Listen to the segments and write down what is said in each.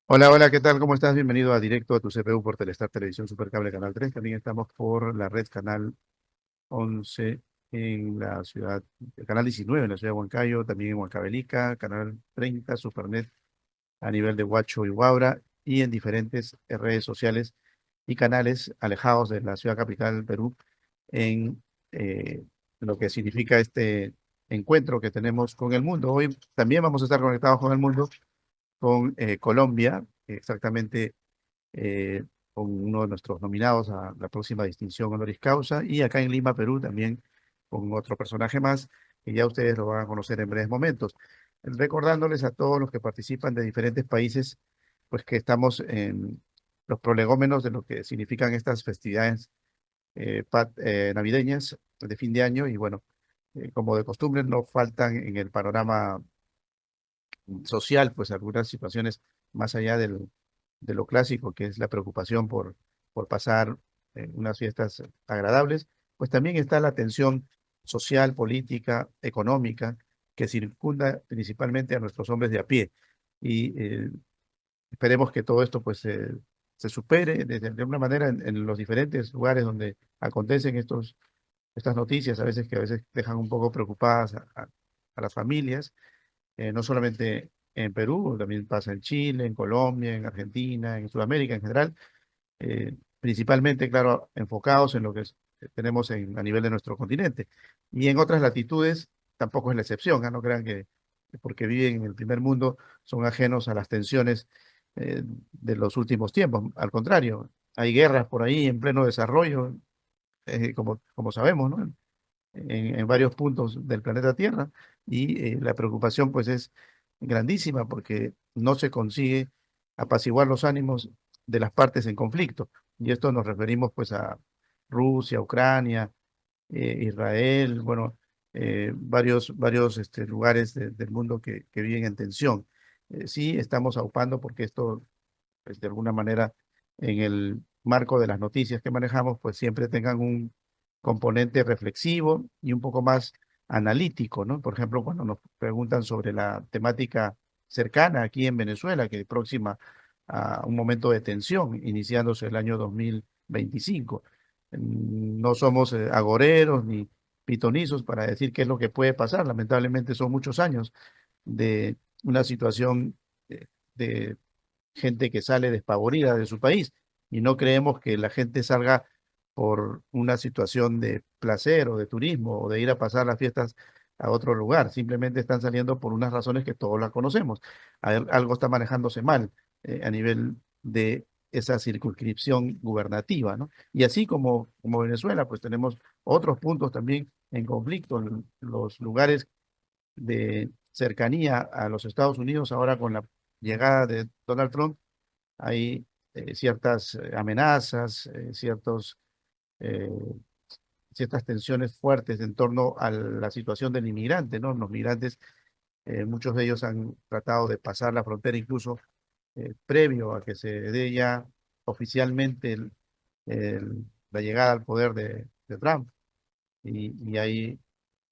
Hola, hola, ¿qué tal? ¿Cómo estás? Bienvenido a Directo a tu CPU por Telestar Televisión Supercable Canal 3. También estamos por la red Canal 11 en la ciudad, Canal 19 en la ciudad de Huancayo, también en Huancavelica, Canal 30, Supernet a nivel de Huacho y Huaura y en diferentes redes sociales y canales alejados de la ciudad capital Perú en lo que significa este encuentro que tenemos con el mundo. Hoy también vamos a estar conectados con el mundo, con Colombia, exactamente eh, con uno de nuestros nominados a la próxima distinción honoris causa, y acá en Lima, Perú, también con otro personaje más, que ya ustedes lo van a conocer en breves momentos. Recordándoles a todos los que participan de diferentes países, pues que estamos en los prolegómenos de lo que significan estas festividades navideñas de fin de año, y bueno, como de costumbre, no faltan en el panorama social, pues algunas situaciones más allá de lo clásico, que es la preocupación por pasar unas fiestas agradables, pues también está la tensión social, política, económica, que circunda principalmente a nuestros hombres de a pie. Y esperemos que todo esto pues se supere de alguna manera en los diferentes lugares donde acontecen estas noticias, a veces dejan un poco preocupadas a las familias, no solamente en Perú, también pasa en Chile, en Colombia, en Argentina, en Sudamérica en general, principalmente, claro, enfocados en lo que tenemos a nivel de nuestro continente. Y en otras latitudes tampoco es la excepción, ¿ah? No crean que porque viven en el primer mundo son ajenos a las tensiones de los últimos tiempos. Al contrario, hay guerras por ahí en pleno desarrollo, como sabemos, ¿no? En varios puntos del planeta Tierra, y la preocupación pues es grandísima porque no se consigue apaciguar los ánimos de las partes en conflicto. Y esto nos referimos pues a Rusia, Ucrania, Israel, bueno, varios lugares del mundo que viven en tensión. Sí, estamos aupando porque esto, pues, de alguna manera, en el marco de las noticias que manejamos, pues siempre tengan un componente reflexivo y un poco más analítico, ¿no? Por ejemplo, cuando nos preguntan sobre la temática cercana aquí en Venezuela, que es próxima a un momento de tensión, iniciándose el año 2025. No somos agoreros ni pitonizos para decir qué es lo que puede pasar. Lamentablemente son muchos años de una situación de gente que sale despavorida de su país, y no creemos que la gente salga por una situación de placer o de turismo o de ir a pasar las fiestas a otro lugar. Simplemente están saliendo por unas razones que todos las conocemos. Algo está manejándose mal a nivel de esa circunscripción gubernativa, ¿no? Y así como Venezuela, pues tenemos otros puntos también en conflicto, los lugares de cercanía a los Estados Unidos ahora con la llegada de Donald Trump. Hay ciertas amenazas, eh, ciertas tensiones fuertes en torno a la situación del inmigrante, ¿no? Los migrantes, muchos de ellos han tratado de pasar la frontera incluso previo a que se dé ya oficialmente la llegada al poder de Trump. Y hay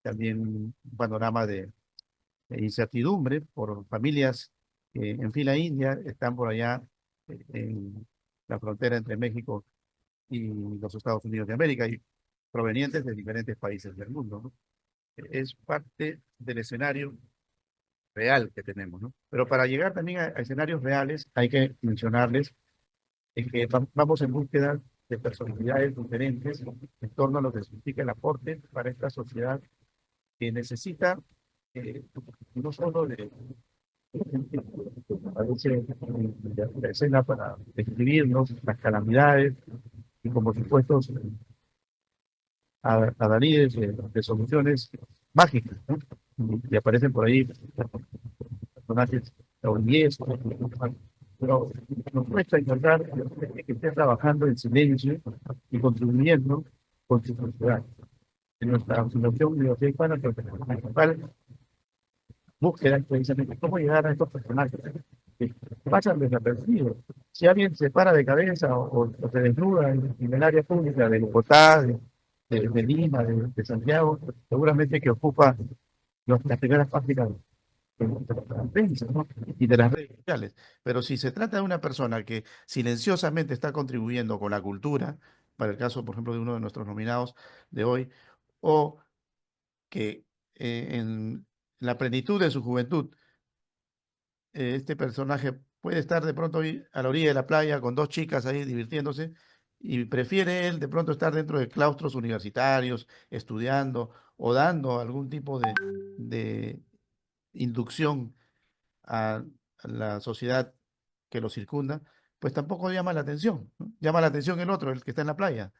también un panorama incertidumbre por familias que en fila india están por allá en la frontera entre México y los Estados Unidos de América, y provenientes de diferentes países del mundo, ¿no? Es parte del escenario real que tenemos, ¿no? Pero para llegar también a escenarios reales hay que mencionarles que vamos en búsqueda de personalidades diferentes en torno a lo que significa el aporte para esta sociedad que necesita no solo de aparece la escena para describirnos las calamidades y como supuestos adalides de soluciones mágicas, ¿no? Y aparecen por ahí personajes taurinos, pero nos cuesta encontrar gente que esté trabajando en silencio y contribuyendo con su sociedad. En nuestra Fundación Universidad Hispana, pues, la principal búsqueda es precisamente cómo llegar a estos personajes que pasan desapercibidos. Si alguien se para de cabeza o se desnuda en el área pública de Bogotá, de Lima, de Santiago, seguramente que ocupa las primeras páginas la prensa, ¿no? Y de las redes sociales. Pero si se trata de una persona que silenciosamente está contribuyendo con la cultura, para el caso, por ejemplo, de uno de nuestros nominados de hoy, o que en la plenitud de su juventud, este personaje puede estar de pronto ahí a la orilla de la playa con dos chicas ahí divirtiéndose y prefiere él de pronto estar dentro de claustros universitarios, estudiando o dando algún tipo de inducción a la sociedad que lo circunda, pues tampoco llama la atención, ¿no? Llama la atención el otro, el que está en la playa,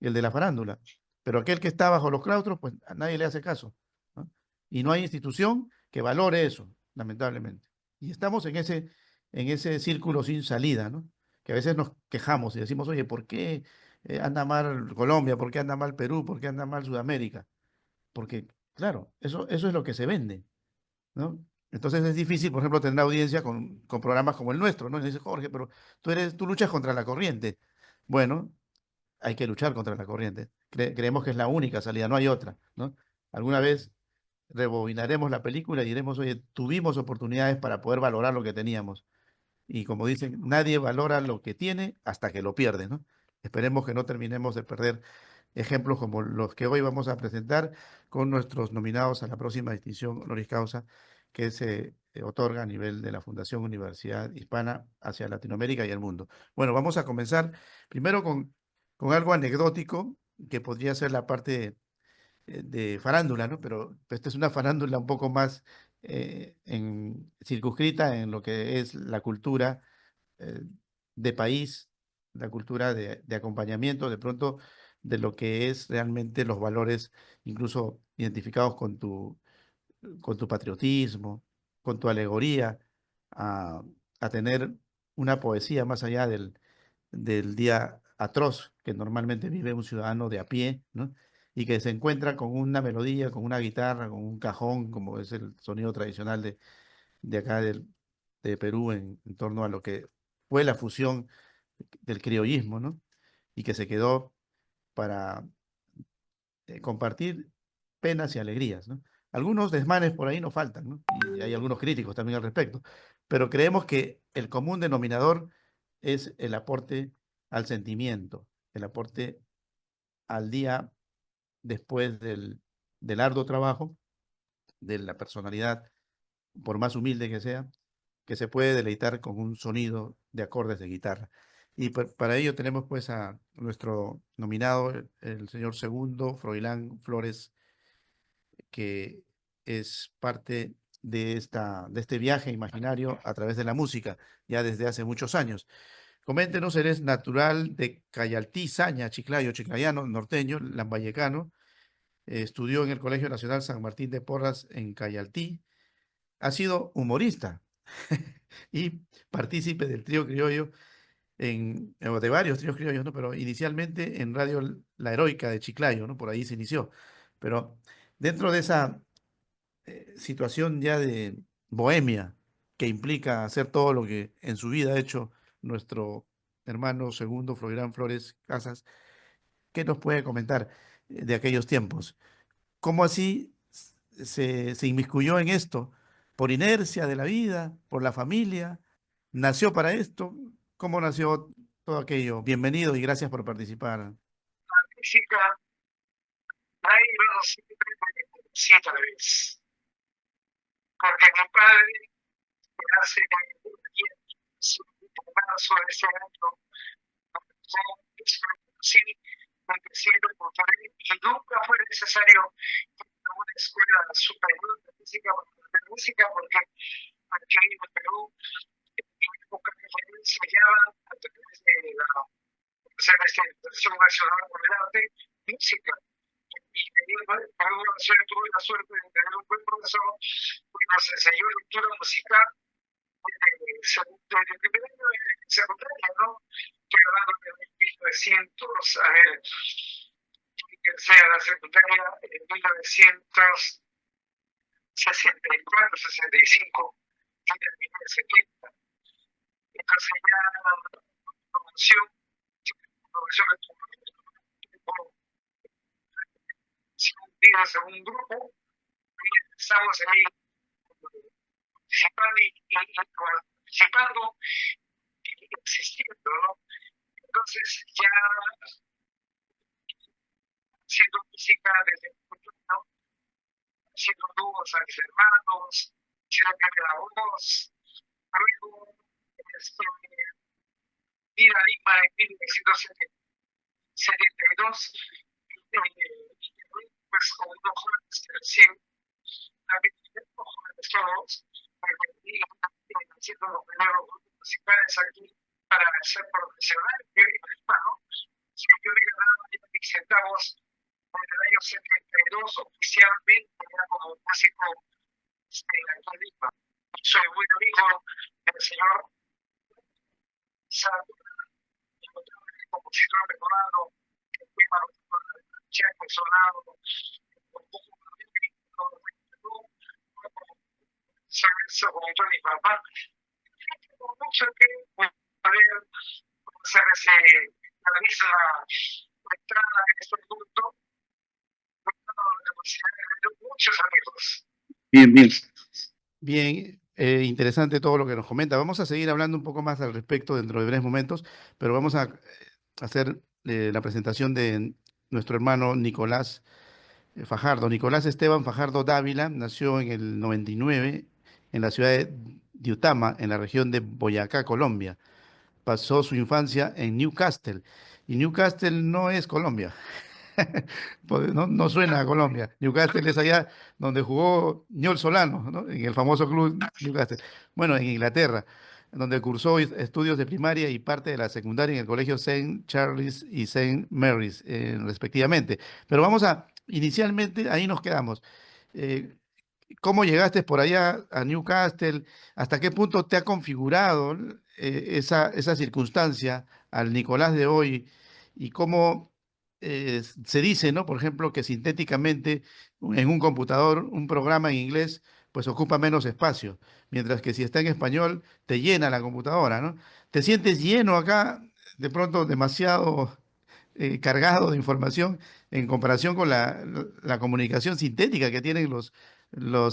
el de la farándula. Pero aquel que está bajo los claustros, pues a nadie le hace caso, ¿no? Y no hay institución que valore eso, lamentablemente. Y estamos en ese círculo sin salida, ¿no? Que a veces nos quejamos y decimos, oye, ¿por qué anda mal Colombia? ¿Por qué anda mal Perú? ¿Por qué anda mal Sudamérica? Porque, claro, eso es lo que se vende, ¿no? Entonces es difícil, por ejemplo, tener audiencia con programas como el nuestro, ¿no? Y dice, Jorge, pero tú luchas contra la corriente. Bueno, hay que luchar contra la corriente. Creemos que es la única salida, no hay otra, ¿no? Alguna vez rebobinaremos la película y diremos, oye, tuvimos oportunidades para poder valorar lo que teníamos. Y como dicen, nadie valora lo que tiene hasta que lo pierde, ¿no? Esperemos que no terminemos de perder ejemplos como los que hoy vamos a presentar con nuestros nominados a la próxima distinción honoris causa que se otorga a nivel de la Fundación Universidad Hispana hacia Latinoamérica y el mundo. Bueno, vamos a comenzar primero con algo anecdótico que podría ser la parte de farándula, ¿no? Pero esta es una farándula un poco más circunscrita en lo que es la cultura eh, de país, la cultura de acompañamiento, de pronto, de lo que es realmente los valores, incluso identificados con tu patriotismo, con tu alegoría, a, a tener una poesía más allá del día atroz que normalmente vive un ciudadano de a pie, ¿no? Y que se encuentra con una melodía, con una guitarra, con un cajón, como es el sonido tradicional de acá de Perú en torno a lo que fue la fusión del criollismo, ¿no? Y que se quedó para compartir penas y alegrías, ¿no? Algunos desmanes por ahí no faltan, ¿no? Y hay algunos críticos también al respecto, pero creemos que el común denominador es el aporte al sentimiento, el aporte al día después del arduo trabajo de la personalidad, por más humilde que se puede deleitar con un sonido de acordes de guitarra. Y para ello tenemos pues a nuestro nominado, el señor Segundo Froilán Flores, que es parte de este viaje imaginario a través de la música, ya desde hace muchos años. Coméntenos, eres natural de Cayaltí, Saña, Chiclayo, chiclayano, norteño, lambayecano, estudió en el Colegio Nacional San Martín de Porras en Cayaltí, ha sido humorista y partícipe del trío criollo o de varios tríos criollos, ¿no? Pero inicialmente en Radio La Heroica de Chiclayo, ¿no? Por ahí se inició. Pero dentro de esa situación ya de bohemia que implica hacer todo lo que en su vida ha hecho nuestro hermano segundo, Florian Flores Casas, ¿qué nos puede comentar de aquellos tiempos? ¿Cómo así se inmiscuyó en esto? ¿Por inercia de la vida? ¿Por la familia? ¿Nació para esto? ¿Cómo nació todo aquello? Bienvenido y gracias por participar. Física, hay luego siempre sí, tal vez. Porque mi padre hace en marzo de ese año, sí, empecé por él, y nunca fue necesario una escuela superior de música porque aquí en Perú, en época de yo ensayaba a través de la Universidad Nacional del Arte, música. Y tuve la suerte de tener un buen profesor que nos enseñó lectura musical de primer año de secundaria, ¿no? Estoy hablando de 1900, a ver, empecé a la secundaria en 1964, 65, y terminé en 70. Entonces ya la promoción, un grupo, y empezamos ahí participando y existiendo, ¿no? Entonces ya haciendo música desde muy ¿no? Haciendo dúos a mis hermanos, haciendo cambio la voz, luego este, ir a Lima en 1972, pues con unos jóvenes que recién jóvenes todos, haciendo los primeros grupos musicales aquí para ser profesional, que ¿no? Si yo le ganaba 10 centavos en el año 72, oficialmente era como un básico aquí en Lima. Soy muy amigo del señor Sandro, compositor peruano, que fue Checo Sonado, eso con mi papá. Mucho que poder hacer la misma entrada en este mundo, muchos amigos. Bien, bien. Bien, interesante todo lo que nos comenta. Vamos a seguir hablando un poco más al respecto dentro de breves momentos, pero vamos a hacer la presentación de nuestro hermano Nicolás Fajardo. Nicolás Esteban Fajardo Dávila nació en el 99 en la ciudad de Diutama, en la región de Boyacá, Colombia. Pasó su infancia en Newcastle, y Newcastle no es Colombia. No, no suena a Colombia. Newcastle es allá donde jugó Ñol Solano, ¿no? En el famoso club Newcastle. Bueno, en Inglaterra, donde cursó estudios de primaria y parte de la secundaria en el colegio Saint Charles y Saint Mary's, respectivamente. Pero inicialmente, ahí nos quedamos. Eh, ¿Cómo llegaste por allá a Newcastle? ¿Hasta qué punto te ha configurado esa circunstancia al Nicolás de hoy? ¿Y cómo se dice, ¿no? Por ejemplo, que sintéticamente en un computador, un programa en inglés, pues ocupa menos espacio, mientras que si está en español, te llena la computadora, ¿no? ¿Te sientes lleno acá, de pronto demasiado cargado de información en comparación con la comunicación sintética que tienen los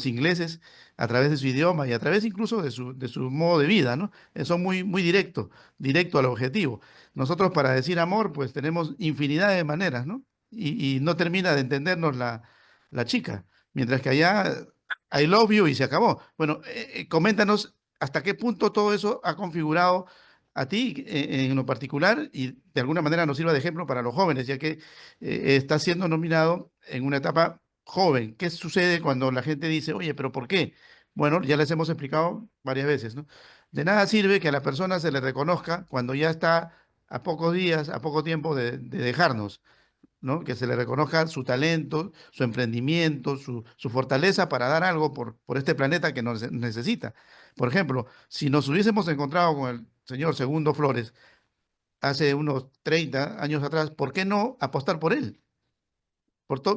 ingleses a través de su idioma y a través incluso de su modo de vida, ¿no? Son muy directo al objetivo. Nosotros para decir amor, pues tenemos infinidad de maneras, ¿no? Y no termina de entendernos la chica, mientras que allá I love you y se acabó. Bueno, coméntanos hasta qué punto todo eso ha configurado a ti en lo particular y de alguna manera nos sirva de ejemplo para los jóvenes, ya que está siendo nominado en una etapa joven. ¿Qué sucede cuando la gente dice, oye, pero ¿por qué? Bueno, ya les hemos explicado varias veces, ¿no? De nada sirve que a la persona se le reconozca cuando ya está a pocos días, a poco tiempo de dejarnos, ¿no? Que se le reconozca su talento, su emprendimiento, su fortaleza para dar algo por este planeta que nos necesita. Por ejemplo, si nos hubiésemos encontrado con el señor Segundo Flores hace unos 30 años atrás, ¿por qué no apostar por él?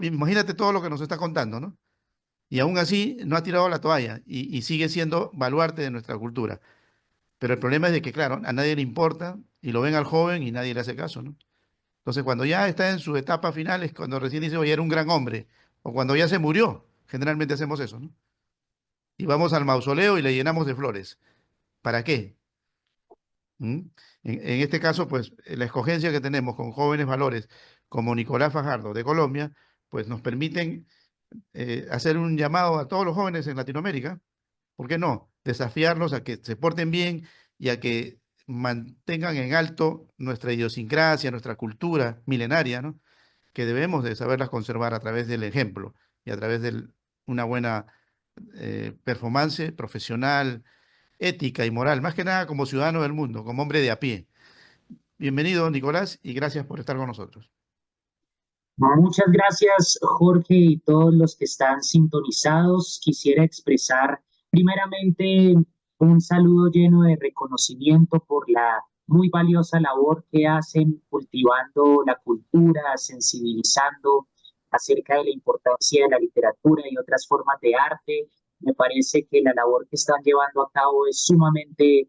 Imagínate todo lo que nos está contando, ¿no? Y aún así no ha tirado la toalla y sigue siendo baluarte de nuestra cultura. Pero el problema es de que, claro, a nadie le importa y lo ven al joven y nadie le hace caso, ¿no? Entonces, cuando ya está en su etapa final es cuando recién dice, oye, era un gran hombre, o cuando ya se murió. Generalmente hacemos eso, ¿no? Y vamos al mausoleo y le llenamos de flores. ¿Para qué? ¿Mm? En este caso, pues la escogencia que tenemos con jóvenes valores como Nicolás Fajardo de Colombia, pues nos permiten hacer un llamado a todos los jóvenes en Latinoamérica, ¿por qué no? Desafiarlos a que se porten bien y a que mantengan en alto nuestra idiosincrasia, nuestra cultura milenaria, ¿no? Que debemos de saberlas conservar a través del ejemplo y a través de una buena performance profesional, ética y moral, más que nada como ciudadano del mundo, como hombre de a pie. Bienvenido, Nicolás, y gracias por estar con nosotros. Muchas gracias, Jorge, y todos los que están sintonizados. Quisiera expresar primeramente un saludo lleno de reconocimiento por la muy valiosa labor que hacen cultivando la cultura, sensibilizando acerca de la importancia de la literatura y otras formas de arte. Me parece que la labor que están llevando a cabo es sumamente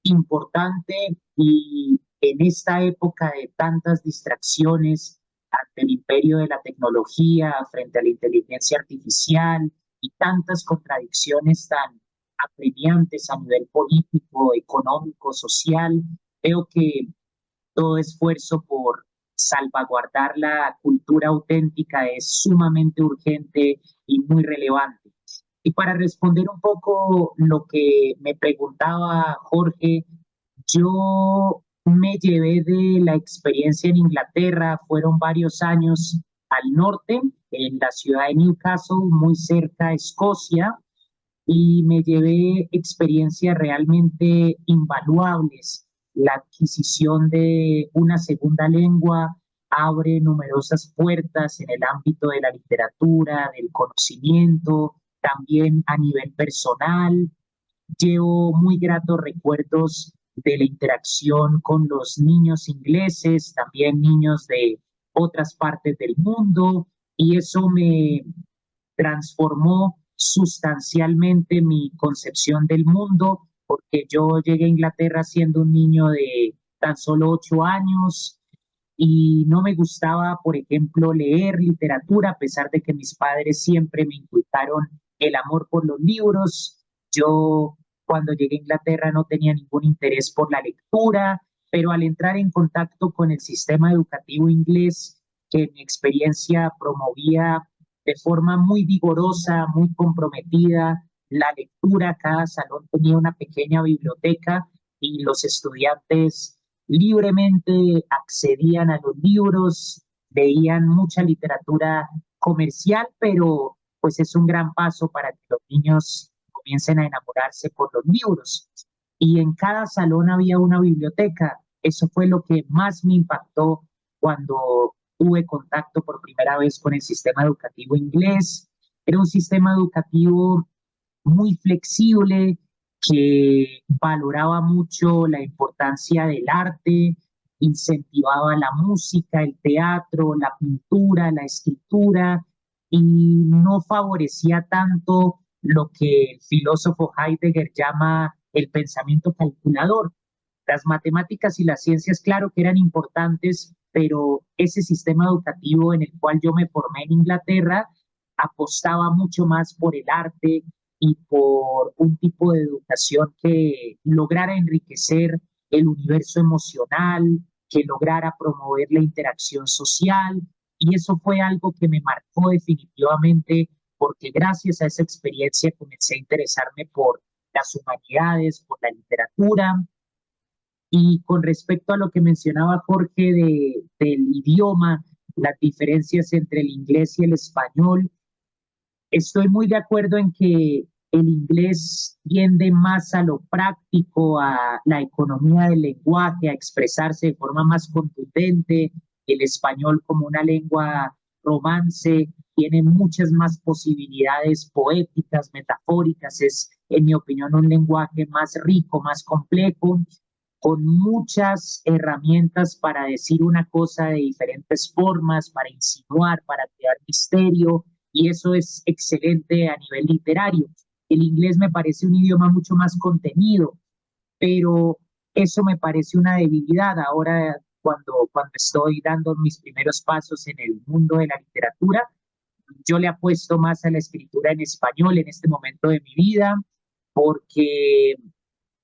importante y en esta época de tantas distracciones ante el imperio de la tecnología, frente a la inteligencia artificial y tantas contradicciones tan apremiantes a nivel político, económico, social. Veo que todo esfuerzo por salvaguardar la cultura auténtica es sumamente urgente y muy relevante. Y para responder un poco lo que me preguntaba Jorge, yo me llevé de la experiencia en Inglaterra, fueron varios años al norte, en la ciudad de Newcastle, muy cerca de Escocia, y me llevé experiencias realmente invaluables. La adquisición de una segunda lengua abre numerosas puertas en el ámbito de la literatura, del conocimiento, también a nivel personal. Llevo muy gratos recuerdos de la interacción con los niños ingleses, también niños de otras partes del mundo, y eso me transformó sustancialmente mi concepción del mundo, porque yo llegué a Inglaterra siendo un niño de tan solo 8 años y no me gustaba, por ejemplo, leer literatura, a pesar de que mis padres siempre me inculcaron el amor por los libros. Yo cuando llegué a Inglaterra no tenía ningún interés por la lectura, pero al entrar en contacto con el sistema educativo inglés, que en mi experiencia promovía de forma muy vigorosa, muy comprometida la lectura, cada salón tenía una pequeña biblioteca y los estudiantes libremente accedían a los libros, veían mucha literatura comercial, pero pues es un gran paso para que los niños comiencen a enamorarse por los libros. Y en cada salón había una biblioteca. Eso fue lo que más me impactó cuando tuve contacto por primera vez con el sistema educativo inglés. Era un sistema educativo muy flexible, que valoraba mucho la importancia del arte, incentivaba la música, el teatro, la pintura, la escritura y no favorecía tanto lo que el filósofo Heidegger llama el pensamiento calculador. Las matemáticas y las ciencias, claro que eran importantes, pero ese sistema educativo en el cual yo me formé en Inglaterra apostaba mucho más por el arte y por un tipo de educación que lograra enriquecer el universo emocional, que lograra promover la interacción social. Y eso fue algo que me marcó definitivamente porque gracias a esa experiencia comencé a interesarme por las humanidades, por la literatura. Y con respecto a lo que mencionaba Jorge del idioma, las diferencias entre el inglés y el español, estoy muy de acuerdo en que el inglés tiende más a lo práctico, a la economía del lenguaje, a expresarse de forma más contundente. El español como una lengua romance tiene muchas más posibilidades poéticas, metafóricas. Es, en mi opinión, un lenguaje más rico, más complejo, con muchas herramientas para decir una cosa de diferentes formas, para insinuar, para crear misterio, y eso es excelente a nivel literario. El inglés me parece un idioma mucho más contenido, pero eso me parece una debilidad ahora cuando estoy dando mis primeros pasos en el mundo de la literatura. Yo le apuesto más a la escritura en español en este momento de mi vida, porque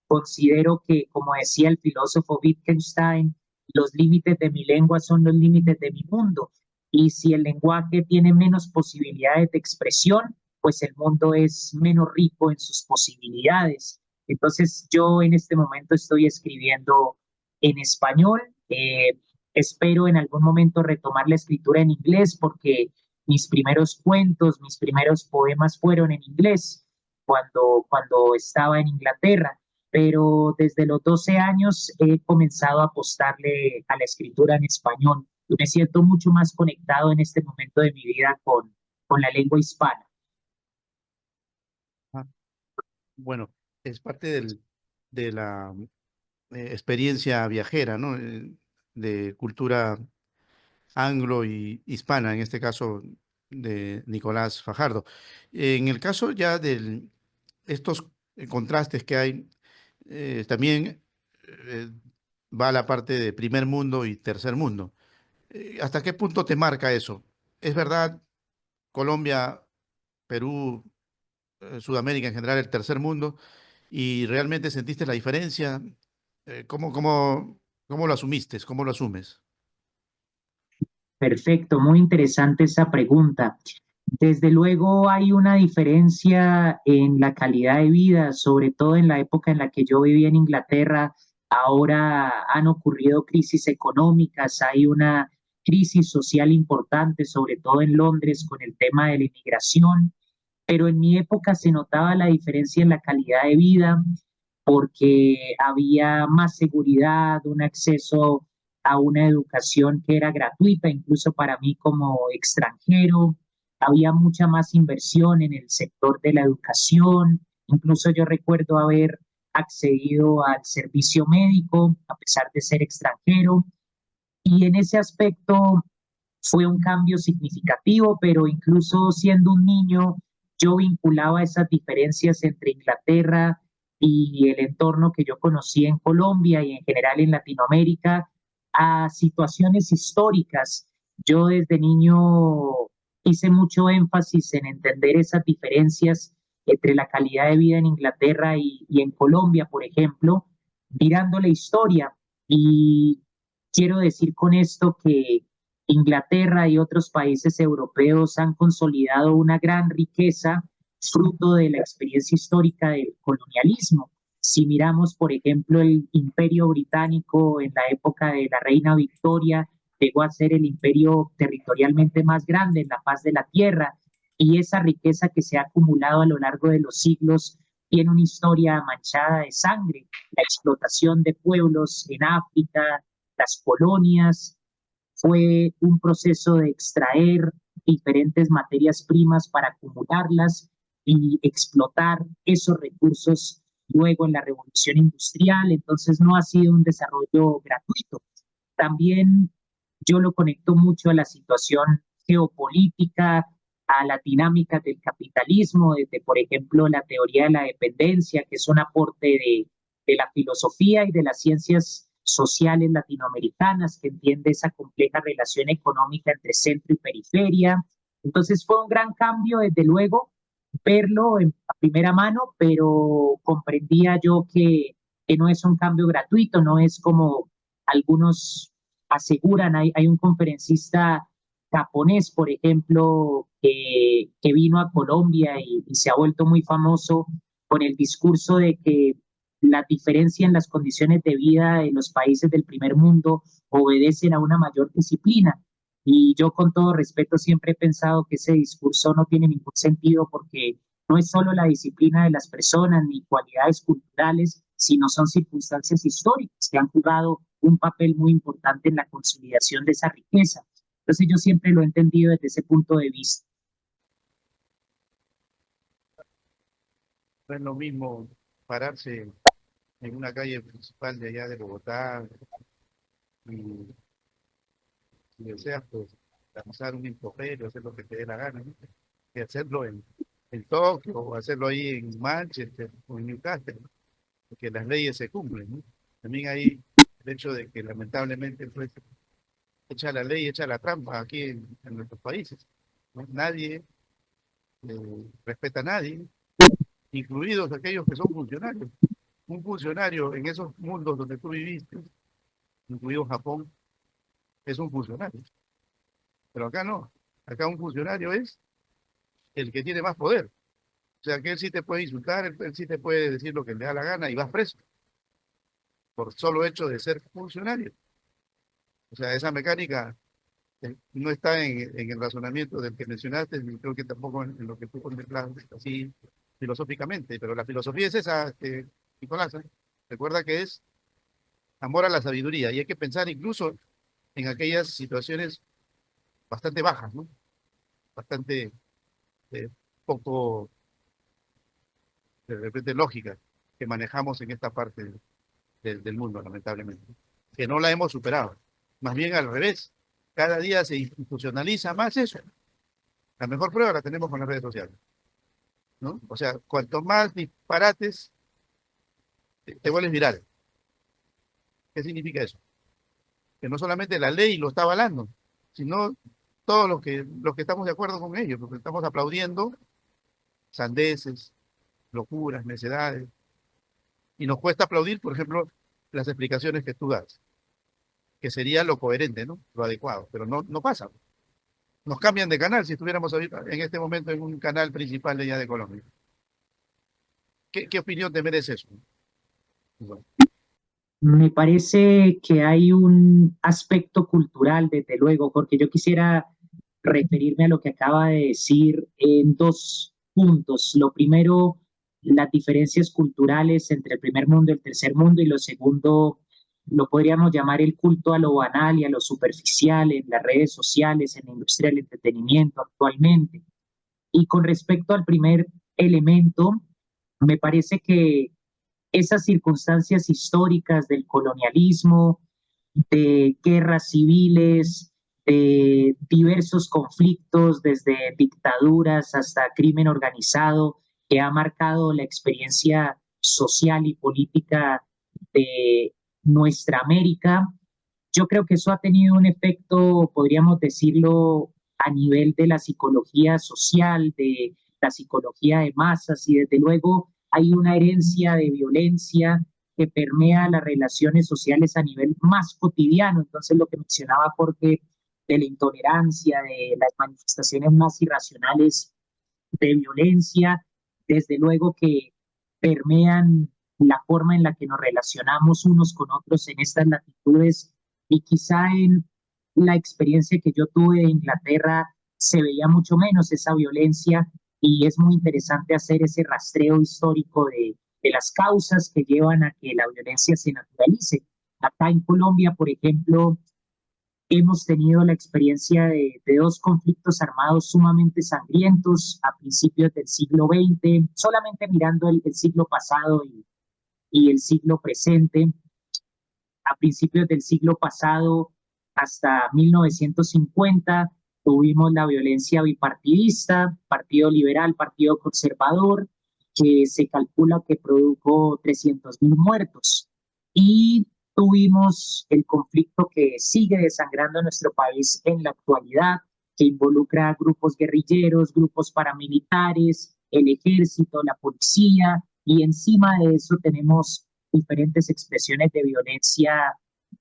considero que, como decía el filósofo Wittgenstein, los límites de mi lengua son los límites de mi mundo. Y si el lenguaje tiene menos posibilidades de expresión, pues el mundo es menos rico en sus posibilidades. Entonces yo en este momento estoy escribiendo en español. Espero en algún momento retomar la escritura en inglés porque mis primeros cuentos, mis primeros poemas fueron en inglés cuando estaba en Inglaterra, pero desde los 12 años he comenzado a apostarle a la escritura en español y me siento mucho más conectado en este momento de mi vida con la lengua hispana. Ah, bueno, es parte de la experiencia viajera, ¿no? De cultura anglo y hispana, en este caso de Nicolás Fajardo. En el caso ya de estos contrastes que hay, también eh, va la parte de primer mundo y tercer mundo. ¿Hasta qué punto te marca eso? ¿Es verdad, Colombia, Perú, Sudamérica en general, el tercer mundo, y realmente sentiste la diferencia. ¿Cómo lo asumiste? ¿Cómo lo asumes? Perfecto, muy interesante esa pregunta. Desde luego hay una diferencia en la calidad de vida, sobre todo en la época en la que yo vivía en Inglaterra. Ahora han ocurrido crisis económicas, hay una crisis social importante, sobre todo en Londres, con el tema de la inmigración, pero en mi época se notaba la diferencia en la calidad de vida porque había más seguridad, un acceso a una educación que era gratuita, incluso para mí como extranjero. Había mucha más inversión en el sector de la educación. Incluso yo recuerdo haber accedido al servicio médico a pesar de ser extranjero. Y en ese aspecto fue un cambio significativo, pero incluso siendo un niño, yo vinculaba esas diferencias entre Inglaterra y el entorno que yo conocí en Colombia y en general en Latinoamérica a situaciones históricas. Yo desde niño hice mucho énfasis en entender esas diferencias entre la calidad de vida en Inglaterra y en Colombia, por ejemplo, mirando la historia. Y quiero decir con esto que Inglaterra y otros países europeos han consolidado una gran riqueza fruto de la experiencia histórica del colonialismo. Si miramos, por ejemplo, el imperio británico en la época de la reina Victoria, llegó a ser el imperio territorialmente más grande en la faz de la tierra y esa riqueza que se ha acumulado a lo largo de los siglos tiene una historia manchada de sangre, la explotación de pueblos en África, las colonias, fue un proceso de extraer diferentes materias primas para acumularlas y explotar esos recursos luego en la revolución industrial. Entonces no ha sido un desarrollo gratuito. También yo lo conecto mucho a la situación geopolítica, a la dinámica del capitalismo, desde, por ejemplo, la teoría de la dependencia, que es un aporte de la filosofía y de las ciencias sociales latinoamericanas, que entiende esa compleja relación económica entre centro y periferia. Entonces fue un gran cambio, desde luego, verlo a primera mano, pero comprendía yo que no es un cambio gratuito, no es como algunos aseguran. Hay un conferencista japonés, por ejemplo, que vino a Colombia y se ha vuelto muy famoso con el discurso de que la diferencia en las condiciones de vida en los países del primer mundo obedecen a una mayor disciplina. Y yo con todo respeto siempre he pensado que ese discurso no tiene ningún sentido porque no es solo la disciplina de las personas ni cualidades culturales, sino son circunstancias históricas que han jugado un papel muy importante en la consolidación de esa riqueza. Entonces yo siempre lo he entendido desde ese punto de vista. No es lo mismo pararse en una calle principal de allá de Bogotá y si deseas, pues, lanzar un improperio, hacer lo que te dé la gana, ¿no? Que hacerlo en Tokio o hacerlo ahí en Manchester o en Newcastle, porque las leyes se cumplen, ¿no? También hay el hecho de que lamentablemente pues, echa la ley, echa la trampa aquí en nuestros países, ¿no? Nadie respeta a nadie, incluidos aquellos que son funcionarios. Un funcionario en esos mundos donde tú viviste, incluido Japón, es un funcionario. Pero acá no. Acá un funcionario es el que tiene más poder. O sea, que él sí te puede insultar, él sí te puede decir lo que le da la gana y vas preso por solo hecho de ser funcionario. O sea, esa mecánica no está en el razonamiento del que mencionaste, ni creo que tampoco en lo que tú contemplas así filosóficamente, pero la filosofía es esa, Nicolás, ¿eh? Recuerda que es amor a la sabiduría y hay que pensar incluso en aquellas situaciones bastante bajas, ¿no? Bastante eh, poco, de repente, lógicas que manejamos en esta parte del mundo, lamentablemente, que no la hemos superado. Más bien al revés, cada día se institucionaliza más eso. La mejor prueba la tenemos con las redes sociales, ¿no? O sea, cuanto más disparates, te vuelves viral. ¿Qué significa eso? Que no solamente la ley lo está avalando, sino todos los que estamos de acuerdo con ellos, porque estamos aplaudiendo sandeces, locuras, necedades. Y nos cuesta aplaudir, por ejemplo, las explicaciones que tú das, que sería lo coherente, ¿no? Lo adecuado, pero no pasa. Nos cambian de canal si estuviéramos ahorita, en este momento en un canal principal de allá de Colombia. ¿Qué opinión te merece eso? Bueno, Me parece que hay un aspecto cultural, desde luego, porque yo quisiera referirme a lo que acaba de decir en dos puntos. Lo primero, las diferencias culturales entre el primer mundo y el tercer mundo, y lo segundo, lo podríamos llamar el culto a lo banal y a lo superficial en las redes sociales, en la industria del entretenimiento actualmente. Y con respecto al primer elemento, me parece que esas circunstancias históricas del colonialismo, de guerras civiles, de diversos conflictos, desde dictaduras hasta crimen organizado, que ha marcado la experiencia social y política de nuestra América. Yo creo que eso ha tenido un efecto, podríamos decirlo, a nivel de la psicología social, de la psicología de masas, y desde luego hay una herencia de violencia que permea las relaciones sociales a nivel más cotidiano. Entonces, lo que mencionaba Jorge de la intolerancia, de las manifestaciones más irracionales de violencia, desde luego que permean la forma en la que nos relacionamos unos con otros en estas latitudes, y quizá en la experiencia que yo tuve de Inglaterra se veía mucho menos esa violencia, y es muy interesante hacer ese rastreo histórico de las causas que llevan a que la violencia se naturalice. Acá en Colombia, por ejemplo, hemos tenido la experiencia de dos conflictos armados sumamente sangrientos a principios del siglo XX, solamente mirando el siglo pasado y el siglo presente. A principios del siglo pasado, hasta 1950, tuvimos la violencia bipartidista, Partido Liberal, Partido Conservador, que se calcula que produjo 300.000 muertos. Y tuvimos el conflicto que sigue desangrando nuestro país en la actualidad, que involucra a grupos guerrilleros, grupos paramilitares, el ejército, la policía, y encima de eso tenemos diferentes expresiones de violencia,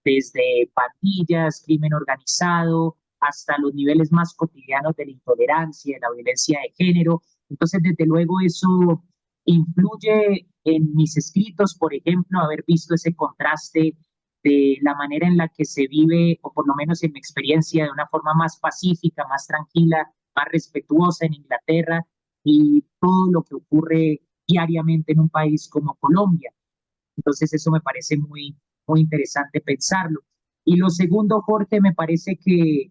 desde pandillas, crimen organizado, hasta los niveles más cotidianos de la intolerancia, de la violencia de género. Entonces, desde luego, eso influye en mis escritos, por ejemplo, haber visto ese contraste de la manera en la que se vive, o por lo menos en mi experiencia, de una forma más pacífica, más tranquila, más respetuosa en Inglaterra, y todo lo que ocurre diariamente en un país como Colombia. Entonces eso me parece muy interesante pensarlo. Y lo segundo, Jorge, me parece que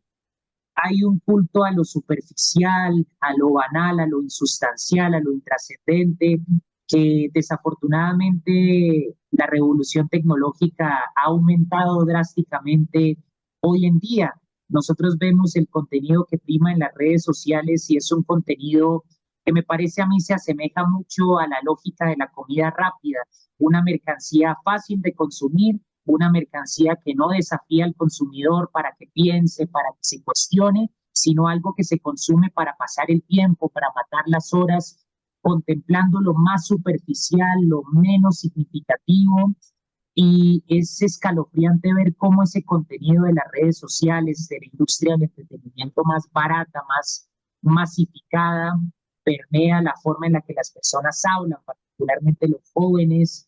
hay un culto a lo superficial, a lo banal, a lo insustancial, a lo intrascendente, que desafortunadamente la revolución tecnológica ha aumentado drásticamente hoy en día. Nosotros vemos el contenido que prima en las redes sociales, y es un contenido que me parece a mí se asemeja mucho a la lógica de la comida rápida, una mercancía fácil de consumir, una mercancía que no desafía al consumidor para que piense, para que se cuestione, sino algo que se consume para pasar el tiempo, para matar las horas, contemplando lo más superficial, lo menos significativo. Y es escalofriante ver cómo ese contenido de las redes sociales, de la industria del entretenimiento más barata, más masificada, permea la forma en la que las personas hablan, particularmente los jóvenes,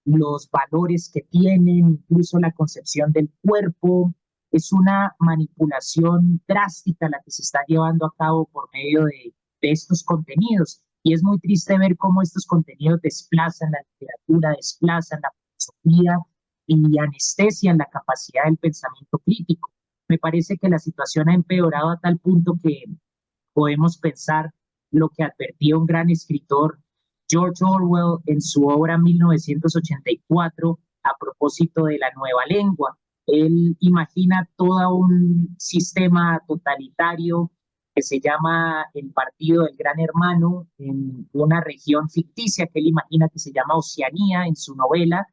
los valores que tienen, incluso la concepción del cuerpo. Es una manipulación drástica la que se está llevando a cabo por medio de estos contenidos. Y es muy triste ver cómo estos contenidos desplazan la literatura, desplazan la filosofía y anestesian la capacidad del pensamiento crítico. Me parece que la situación ha empeorado a tal punto que podemos pensar lo que advertía un gran escritor, George Orwell, en su obra 1984, a propósito de la nueva lengua. Él imagina todo un sistema totalitario que se llama el Partido del Gran Hermano, en una región ficticia que él imagina que se llama Oceanía en su novela.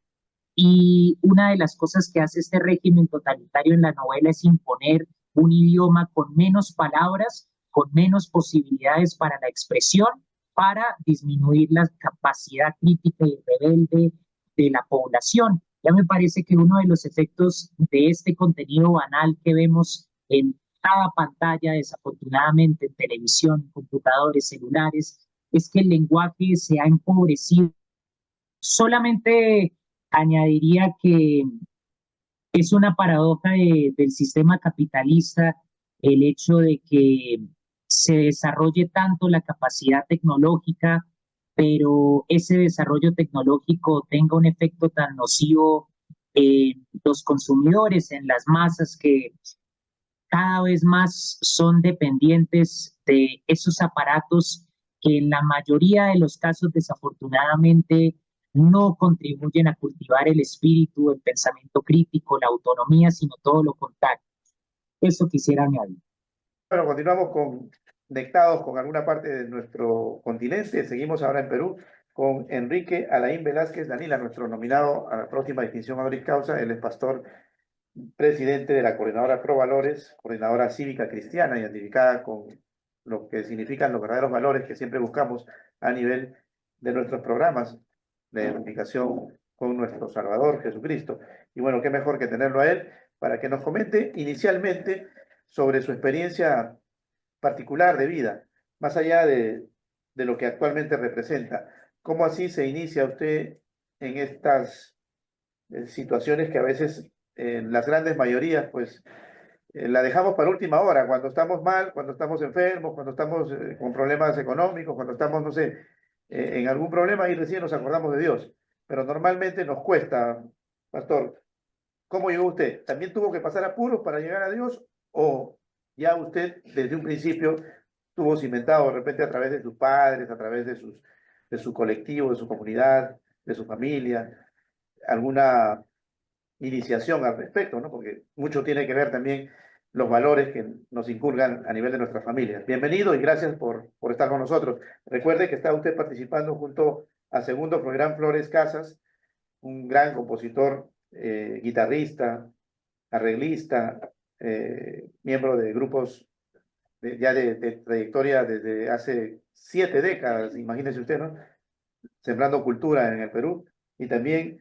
Y una de las cosas que hace este régimen totalitario en la novela es imponer un idioma con menos palabras, con menos posibilidades para la expresión, para disminuir la capacidad crítica y rebelde de la población. Ya me parece que uno de los efectos de este contenido banal que vemos en cada pantalla, desafortunadamente en televisión, computadores, celulares, es que el lenguaje se ha empobrecido. Solamente añadiría que es una paradoja del sistema capitalista el hecho de que se desarrolle tanto la capacidad tecnológica, pero ese desarrollo tecnológico tenga un efecto tan nocivo en los consumidores, en las masas que cada vez más son dependientes de esos aparatos que en la mayoría de los casos desafortunadamente no contribuyen a cultivar el espíritu, el pensamiento crítico, la autonomía, sino todo lo contrario. Eso quisiera añadir. Bueno, continuamos conectados con alguna parte de nuestro continente. Seguimos ahora en Perú con Enrique Alain Velázquez Danila, nuestro nominado a la próxima distinción honoris causa. Él es pastor, presidente de la Coordinadora Pro Valores, coordinadora cívica cristiana, identificada con lo que significan los verdaderos valores que siempre buscamos a nivel de nuestros programas de identificación con nuestro Salvador Jesucristo. Y bueno, qué mejor que tenerlo a él para que nos comente inicialmente sobre su experiencia particular de vida, más allá de lo que actualmente representa. ¿Cómo así se inicia usted en estas situaciones que a veces en las grandes mayorías pues la dejamos para última hora, cuando estamos mal, cuando estamos enfermos, cuando estamos con problemas económicos, cuando estamos, no sé, en algún problema y recién nos acordamos de Dios? Pero normalmente nos cuesta, pastor. ¿Cómo llegó usted? ¿También tuvo que pasar apuros para llegar a Dios? ¿O ya usted desde un principio tuvo cimentado de repente a través de sus padres, a través de su colectivo, de su comunidad, de su familia, alguna iniciación al respecto, ¿no? Porque mucho tiene que ver también los valores que nos inculcan a nivel de nuestras familias. Bienvenido y gracias por estar con nosotros. Recuerde que está usted participando junto a Segundo Florán Flores Casas, un gran compositor, guitarrista, arreglista, miembro de grupos ya de trayectoria desde hace 7 décadas, imagínese usted, ¿no? Sembrando cultura en el Perú. Y también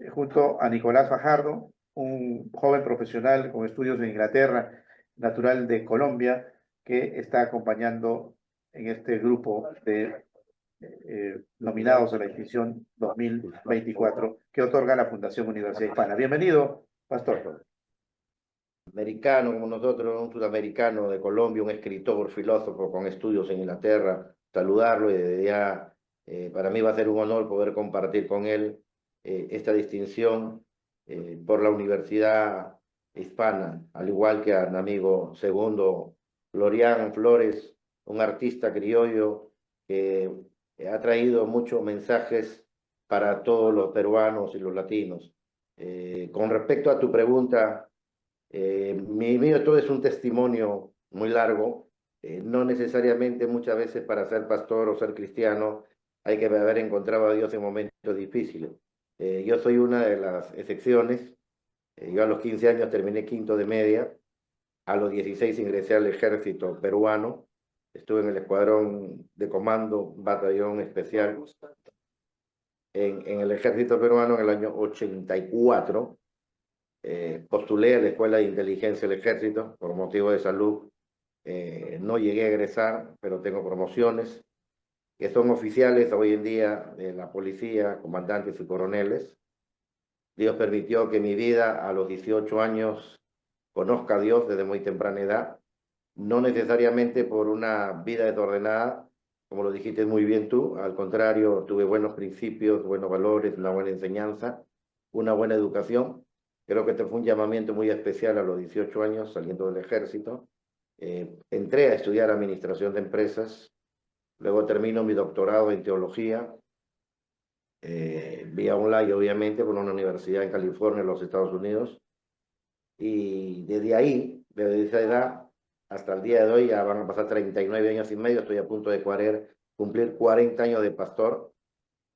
junto a Nicolás Fajardo, un joven profesional con estudios en Inglaterra, natural de Colombia, que está acompañando en este grupo de nominados a la edición 2024 que otorga la Fundación Universidad Hispana. Bienvenido, pastor. Americano como nosotros, un sudamericano de Colombia, un escritor, filósofo con estudios en Inglaterra, saludarlo y desde ya para mí va a ser un honor poder compartir con él esta distinción por la Universidad Hispana, al igual que a mi amigo Segundo Florián Flores, un artista criollo que ha traído muchos mensajes para todos los peruanos y los latinos. Con respecto a tu pregunta, mi mío todo es un testimonio muy largo, no necesariamente muchas veces para ser pastor o ser cristiano hay que haber encontrado a Dios en momentos difíciles. Yo soy una de las excepciones. Yo a los 15 años terminé quinto de media, a los 16 ingresé al ejército peruano, estuve en el escuadrón de comando, batallón especial en el ejército peruano en el año 84. Postulé a la Escuela de Inteligencia del Ejército por motivo de salud. No llegué a egresar, pero tengo promociones que son oficiales hoy en día de la policía, comandantes y coroneles. Dios permitió que mi vida a los 18 años conozca a Dios desde muy temprana edad, no necesariamente por una vida desordenada, como lo dijiste muy bien tú, al contrario, tuve buenos principios, buenos valores, una buena enseñanza, una buena educación. Creo que este fue un llamamiento muy especial a los 18 años saliendo del ejército. Entré a estudiar administración de empresas, luego termino mi doctorado en teología, vía online obviamente, por una universidad en California, en los Estados Unidos. Y desde ahí, desde esa edad hasta el día de hoy, ya van a pasar 39 años y medio, estoy a punto de cumplir 40 años de pastor.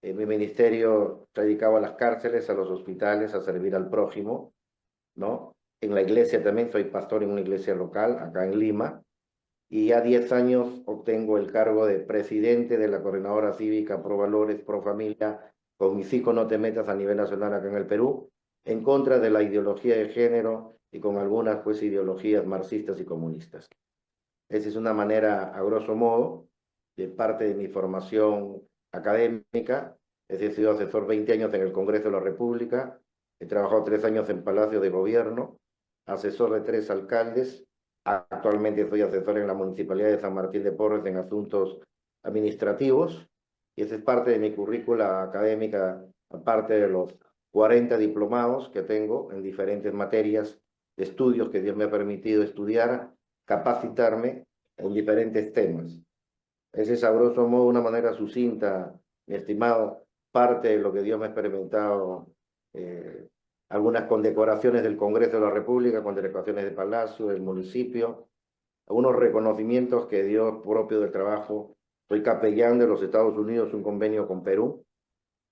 Mi ministerio se dedicaba a las cárceles, a los hospitales, a servir al prójimo, ¿no? En la iglesia también, soy pastor en una iglesia local, acá en Lima. y ya 10 años obtengo el cargo de presidente de la Coordinadora Cívica Pro Valores, Pro Familia, con mis hijos no te metas a nivel nacional acá en el Perú, en contra de la ideología de género y con algunas pues ideologías marxistas y comunistas. Esa es una manera, a grosso modo, de parte de mi formación académica. He sido asesor 20 años en el Congreso de la República, he trabajado 3 años en Palacio de Gobierno, asesor de 3 alcaldes. Actualmente soy asesor en la Municipalidad de San Martín de Porres en asuntos administrativos, y esa es parte de mi currícula académica, aparte de los 40 diplomados que tengo en diferentes materias de estudios que Dios me ha permitido estudiar, capacitarme en diferentes temas. Ese es, a grosso modo, una manera sucinta, mi estimado, parte de lo que Dios me ha experimentado, algunas condecoraciones del Congreso de la República, condecoraciones de Palacio, del municipio, algunos reconocimientos que Dios propio del trabajo. Soy capellán de los Estados Unidos, un convenio con Perú.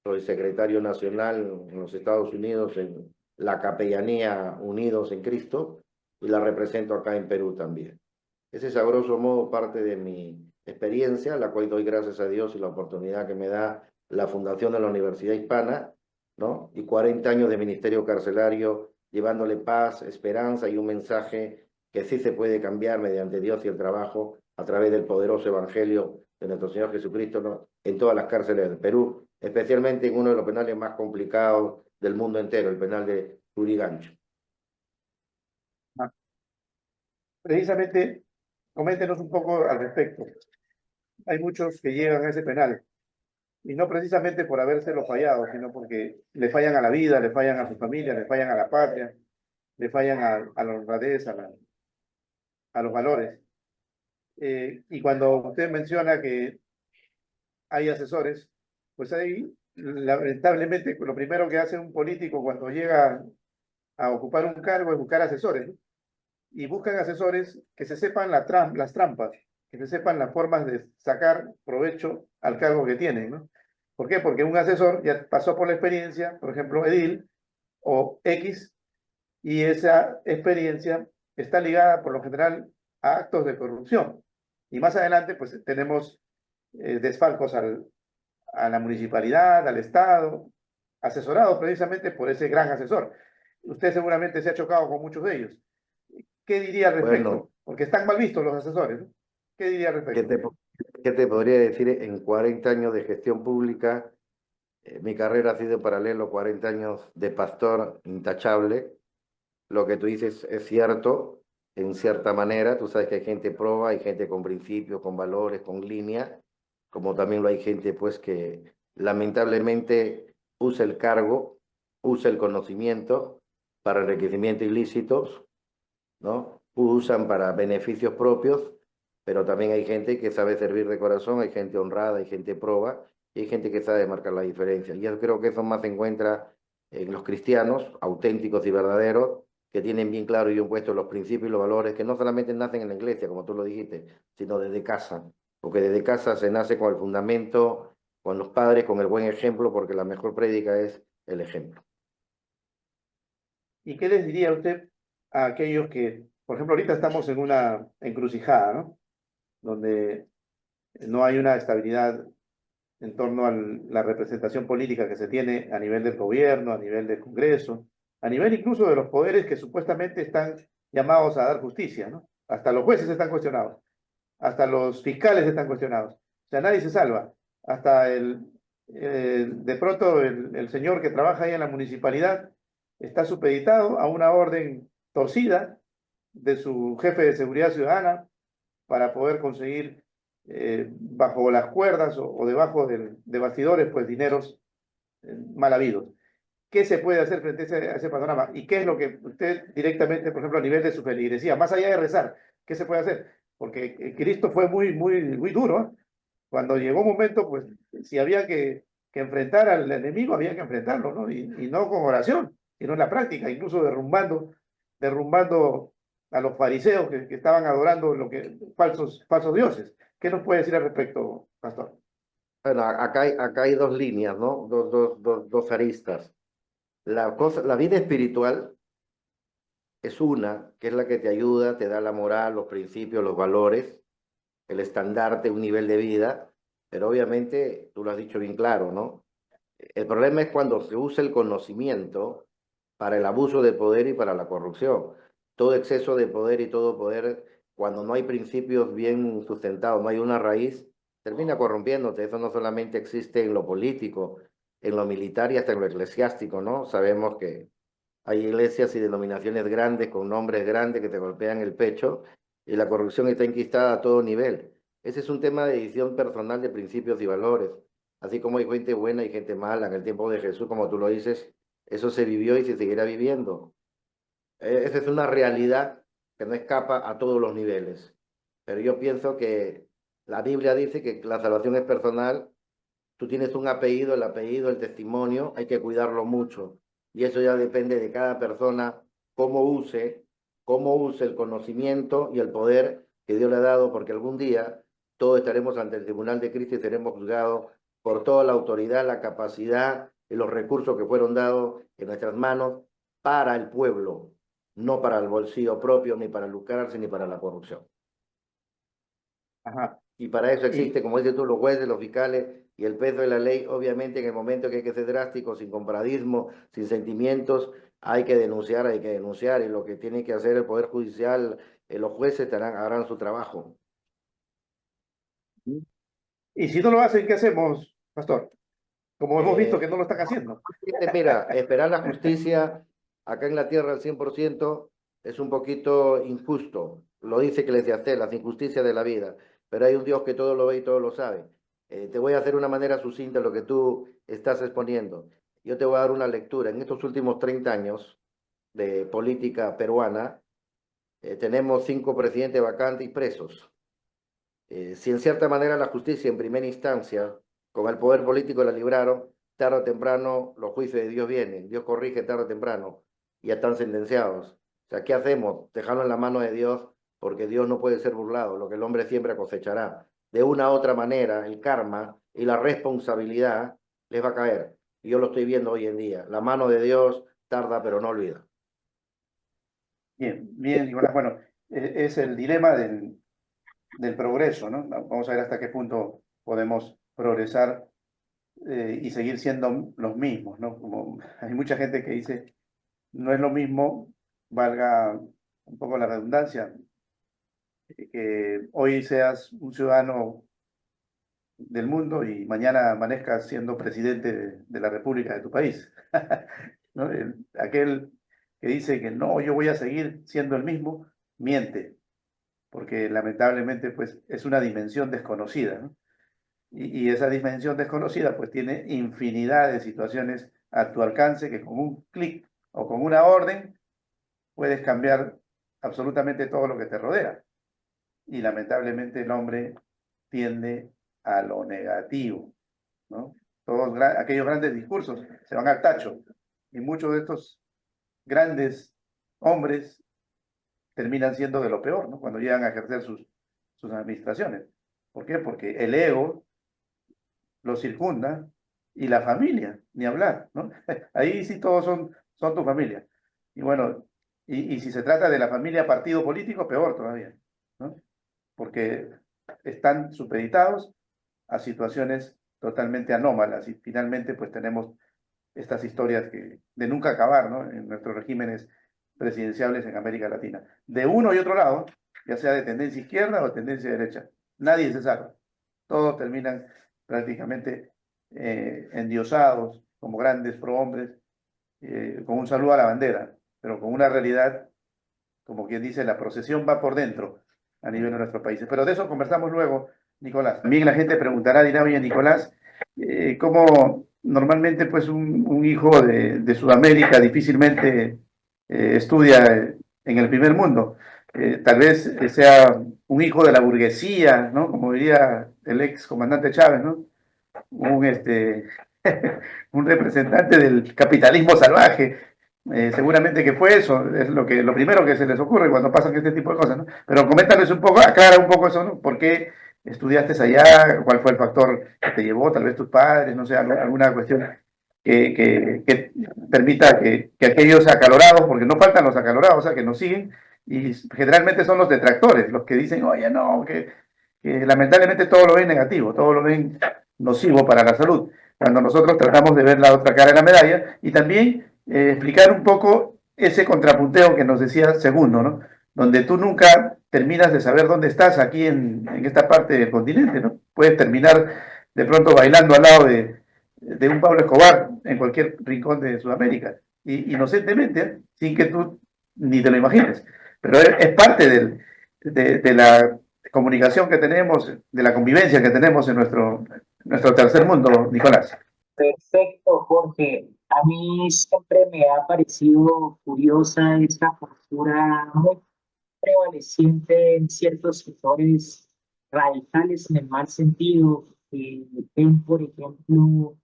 Soy secretario nacional en los Estados Unidos en la Capellanía Unidos en Cristo y la represento acá en Perú también. Ese es a grosso modo parte de mi experiencia, la cual doy gracias a Dios y la oportunidad que me da la Fundación de la Universidad Hispana, ¿no? Y 40 años de ministerio carcelario, llevándole paz, esperanza y un mensaje que sí se puede cambiar mediante Dios y el trabajo a través del poderoso evangelio de nuestro Señor Jesucristo, ¿no? En todas las cárceles del Perú, especialmente en uno de los penales más complicados del mundo entero, el penal de Lurigancho. Precisamente, coméntenos un poco al respecto. Hay muchos que llegan a ese penal, y no precisamente por habérselo fallado, sino porque le fallan a la vida, le fallan a su familia, le fallan a la patria, le fallan a la honradez, a los valores. Y cuando usted menciona que hay asesores, pues ahí, lamentablemente, lo primero que hace un político cuando llega a ocupar un cargo es buscar asesores, ¿no? Y buscan asesores que se sepan las trampas, que se sepan las formas de sacar provecho al cargo que tienen, ¿no? ¿Por qué? Porque un asesor ya pasó por la experiencia, por ejemplo, edil o X, y esa experiencia está ligada por lo general a actos de corrupción. Y más adelante, pues tenemos desfalcos a la municipalidad, al Estado, asesorados precisamente por ese gran asesor. Usted seguramente se ha chocado con muchos de ellos. ¿Qué diría al respecto? Bueno, Porque están mal vistos los asesores, ¿no? ¿Qué diría al ¿qué respecto? qué te podría decir? En 40 años de gestión pública, mi carrera ha sido en paralelo 40 años de pastor intachable. Lo que tú dices es cierto, en cierta manera. Tú sabes que hay gente proba, hay gente con principios, con valores, con línea, como también lo hay gente pues que lamentablemente usa el cargo, usa el conocimiento para enriquecimiento ilícitos, ¿no? Usan para beneficios propios, pero también hay gente que sabe servir de corazón, hay gente honrada, hay gente proba, y hay gente que sabe marcar la diferencia. Y yo creo que eso más se encuentra en los cristianos auténticos y verdaderos, que tienen bien claro y bien puestos los principios y los valores, que no solamente nacen en la iglesia, como tú lo dijiste, sino desde casa, porque desde casa se nace con el fundamento, con los padres, con el buen ejemplo, porque la mejor prédica es el ejemplo. ¿Y qué les diría usted a aquellos que, por ejemplo, ahorita estamos en una encrucijada, ¿no? Donde no hay una estabilidad en torno a la representación política que se tiene a nivel del gobierno, a nivel del Congreso, a nivel incluso de los poderes que supuestamente están llamados a dar justicia, ¿no? Hasta los jueces están cuestionados, hasta los fiscales están cuestionados. O sea, nadie se salva. Hasta de pronto el señor que trabaja ahí en la municipalidad está supeditado a una orden torcida de su jefe de seguridad ciudadana para poder conseguir bajo las cuerdas o debajo de bastidores, pues dineros mal habidos. ¿Qué se puede hacer frente a ese panorama? ¿Y qué es lo que usted directamente, por ejemplo, a nivel de su feligresía, más allá de rezar, qué se puede hacer? Porque Cristo fue muy duro, ¿eh? Cuando llegó un momento, pues, si había que enfrentar al enemigo, había que enfrentarlo, ¿no? Y no con oración, sino en la práctica, incluso derrumbando a los fariseos que estaban adorando falsos dioses. ¿Qué nos puede decir al respecto, pastor? Bueno, acá hay dos líneas, ¿no? Dos aristas. La vida espiritual es una, que es la que te ayuda, te da la moral, los principios, los valores, el estandarte, un nivel de vida, pero obviamente, tú lo has dicho bien claro, ¿no? El problema es cuando se usa el conocimiento para el abuso de poder y para la corrupción. Todo exceso de poder y todo poder, cuando no hay principios bien sustentados, no hay una raíz, termina corrompiéndote. Eso no solamente existe en lo político, en lo militar y hasta en lo eclesiástico, ¿no? Sabemos que hay iglesias y denominaciones grandes con nombres grandes que te golpean el pecho y la corrupción está enquistada a todo nivel. Ese es un tema de decisión personal de principios y valores. Así como hay gente buena y gente mala en el tiempo de Jesús, como tú lo dices, eso se vivió y se seguirá viviendo. Esa es una realidad que no escapa a todos los niveles. Pero yo pienso que la Biblia dice que la salvación es personal. Tú tienes un apellido, el apellido, el testimonio, hay que cuidarlo mucho. Y eso ya depende de cada persona, cómo use el conocimiento y el poder que Dios le ha dado, porque algún día todos estaremos ante el tribunal de Cristo y seremos juzgados por toda la autoridad, la capacidad y los recursos que fueron dados en nuestras manos para el pueblo, no para el bolsillo propio, ni para lucrarse, ni para la corrupción. Ajá. Y para eso Y, existe, como dices tú, los jueces, los fiscales y el peso de la ley. Obviamente, en el momento que hay que ser drástico, sin compradismo, sin sentimientos, hay que denunciar, hay que denunciar. Y lo que tiene que hacer el Poder Judicial, los jueces harán su trabajo. y si no lo hacen, ¿qué hacemos, pastor? Como hemos visto que no lo están haciendo. Mira, esperar la justicia acá en la tierra al 100% es un poquito injusto. Lo dice Eclesiastés, las injusticias de la vida. Pero hay un Dios que todo lo ve y todo lo sabe. Te voy a hacer una manera sucinta lo que tú estás exponiendo. Yo te voy a dar una lectura. En estos últimos 30 años de política peruana, tenemos 5 presidentes vacantes y presos. Si en cierta manera la justicia en primera instancia, con el poder político la libraron, tarde o temprano los juicios de Dios vienen, Dios corrige tarde o temprano, y ya están sentenciados. O sea, ¿qué hacemos? Dejarlo en la mano de Dios, porque Dios no puede ser burlado, lo que el hombre siempre cosechará. De una u otra manera, el karma y la responsabilidad les va a caer. Y yo lo estoy viendo hoy en día. La mano de Dios tarda, pero no olvida. Bien, bien, Nicolás. Bueno, es el dilema del progreso, ¿no? Vamos a ver hasta qué punto podemos progresar y seguir siendo los mismos, ¿no? Como hay mucha gente que dice, no es lo mismo, valga un poco la redundancia, que hoy seas un ciudadano del mundo y mañana amanezcas siendo presidente de la República de tu país. ¿No? Aquel que dice que no, yo voy a seguir siendo el mismo, miente, porque lamentablemente pues es una dimensión desconocida, ¿no? Y esa dimensión desconocida pues tiene infinidad de situaciones a tu alcance que con un clic o con una orden puedes cambiar absolutamente todo lo que te rodea. Y lamentablemente el hombre tiende a lo negativo, ¿no? Todos aquellos grandes discursos se van al tacho y muchos de estos grandes hombres terminan siendo de lo peor, ¿no? Cuando llegan a ejercer sus administraciones. ¿Por qué? Porque el ego lo circunda y la familia, ni hablar, ¿no? Ahí sí todos son tu familia. Y bueno, y si se trata de la familia partido político, peor todavía, ¿no? Porque están supeditados a situaciones totalmente anómalas y finalmente pues tenemos estas historias de nunca acabar, ¿no? En nuestros regímenes presidenciales en América Latina. De uno y otro lado, ya sea de tendencia izquierda o de tendencia derecha, nadie se salva. Todos terminan prácticamente endiosados como grandes prohombres, con un saludo a la bandera, pero con una realidad, como quien dice, la procesión va por dentro a nivel de nuestros países. Pero de eso conversamos luego, Nicolás. También la gente preguntará, dirá, oye, Nicolás, ¿cómo normalmente pues un hijo de Sudamérica difícilmente estudia en el primer mundo? Tal vez sea un hijo de la burguesía, ¿no? Como diría el ex comandante Chávez, ¿no? Un, un representante del capitalismo salvaje. Seguramente que fue eso, es lo primero que se les ocurre cuando pasan este tipo de cosas, ¿no? Pero coméntales un poco, aclara un poco eso, ¿no? ¿Por qué estudiaste allá? ¿Cuál fue el factor que te llevó? Tal vez tus padres, no sé, alguna cuestión que permita que aquellos acalorados, porque no faltan los acalorados, o sea, que nos siguen, y generalmente son los detractores, los que dicen, oye, no, que lamentablemente todo lo ven negativo, todo lo ven nocivo para la salud, cuando nosotros tratamos de ver la otra cara de la medalla y también explicar un poco ese contrapunteo que nos decía Segundo, ¿no? Donde tú nunca terminas de saber dónde estás aquí en esta parte del continente, ¿no? Puedes terminar de pronto bailando al lado de un Pablo Escobar en cualquier rincón de Sudamérica, y, inocentemente, sin que tú ni te lo imagines. Pero es parte de la comunicación que tenemos, de la convivencia que tenemos en nuestro tercer mundo, Nicolás. Perfecto, Jorge. A mí siempre me ha parecido curiosa esta postura muy prevaleciente en ciertos sectores radicales en el mal sentido, que ven, por ejemplo,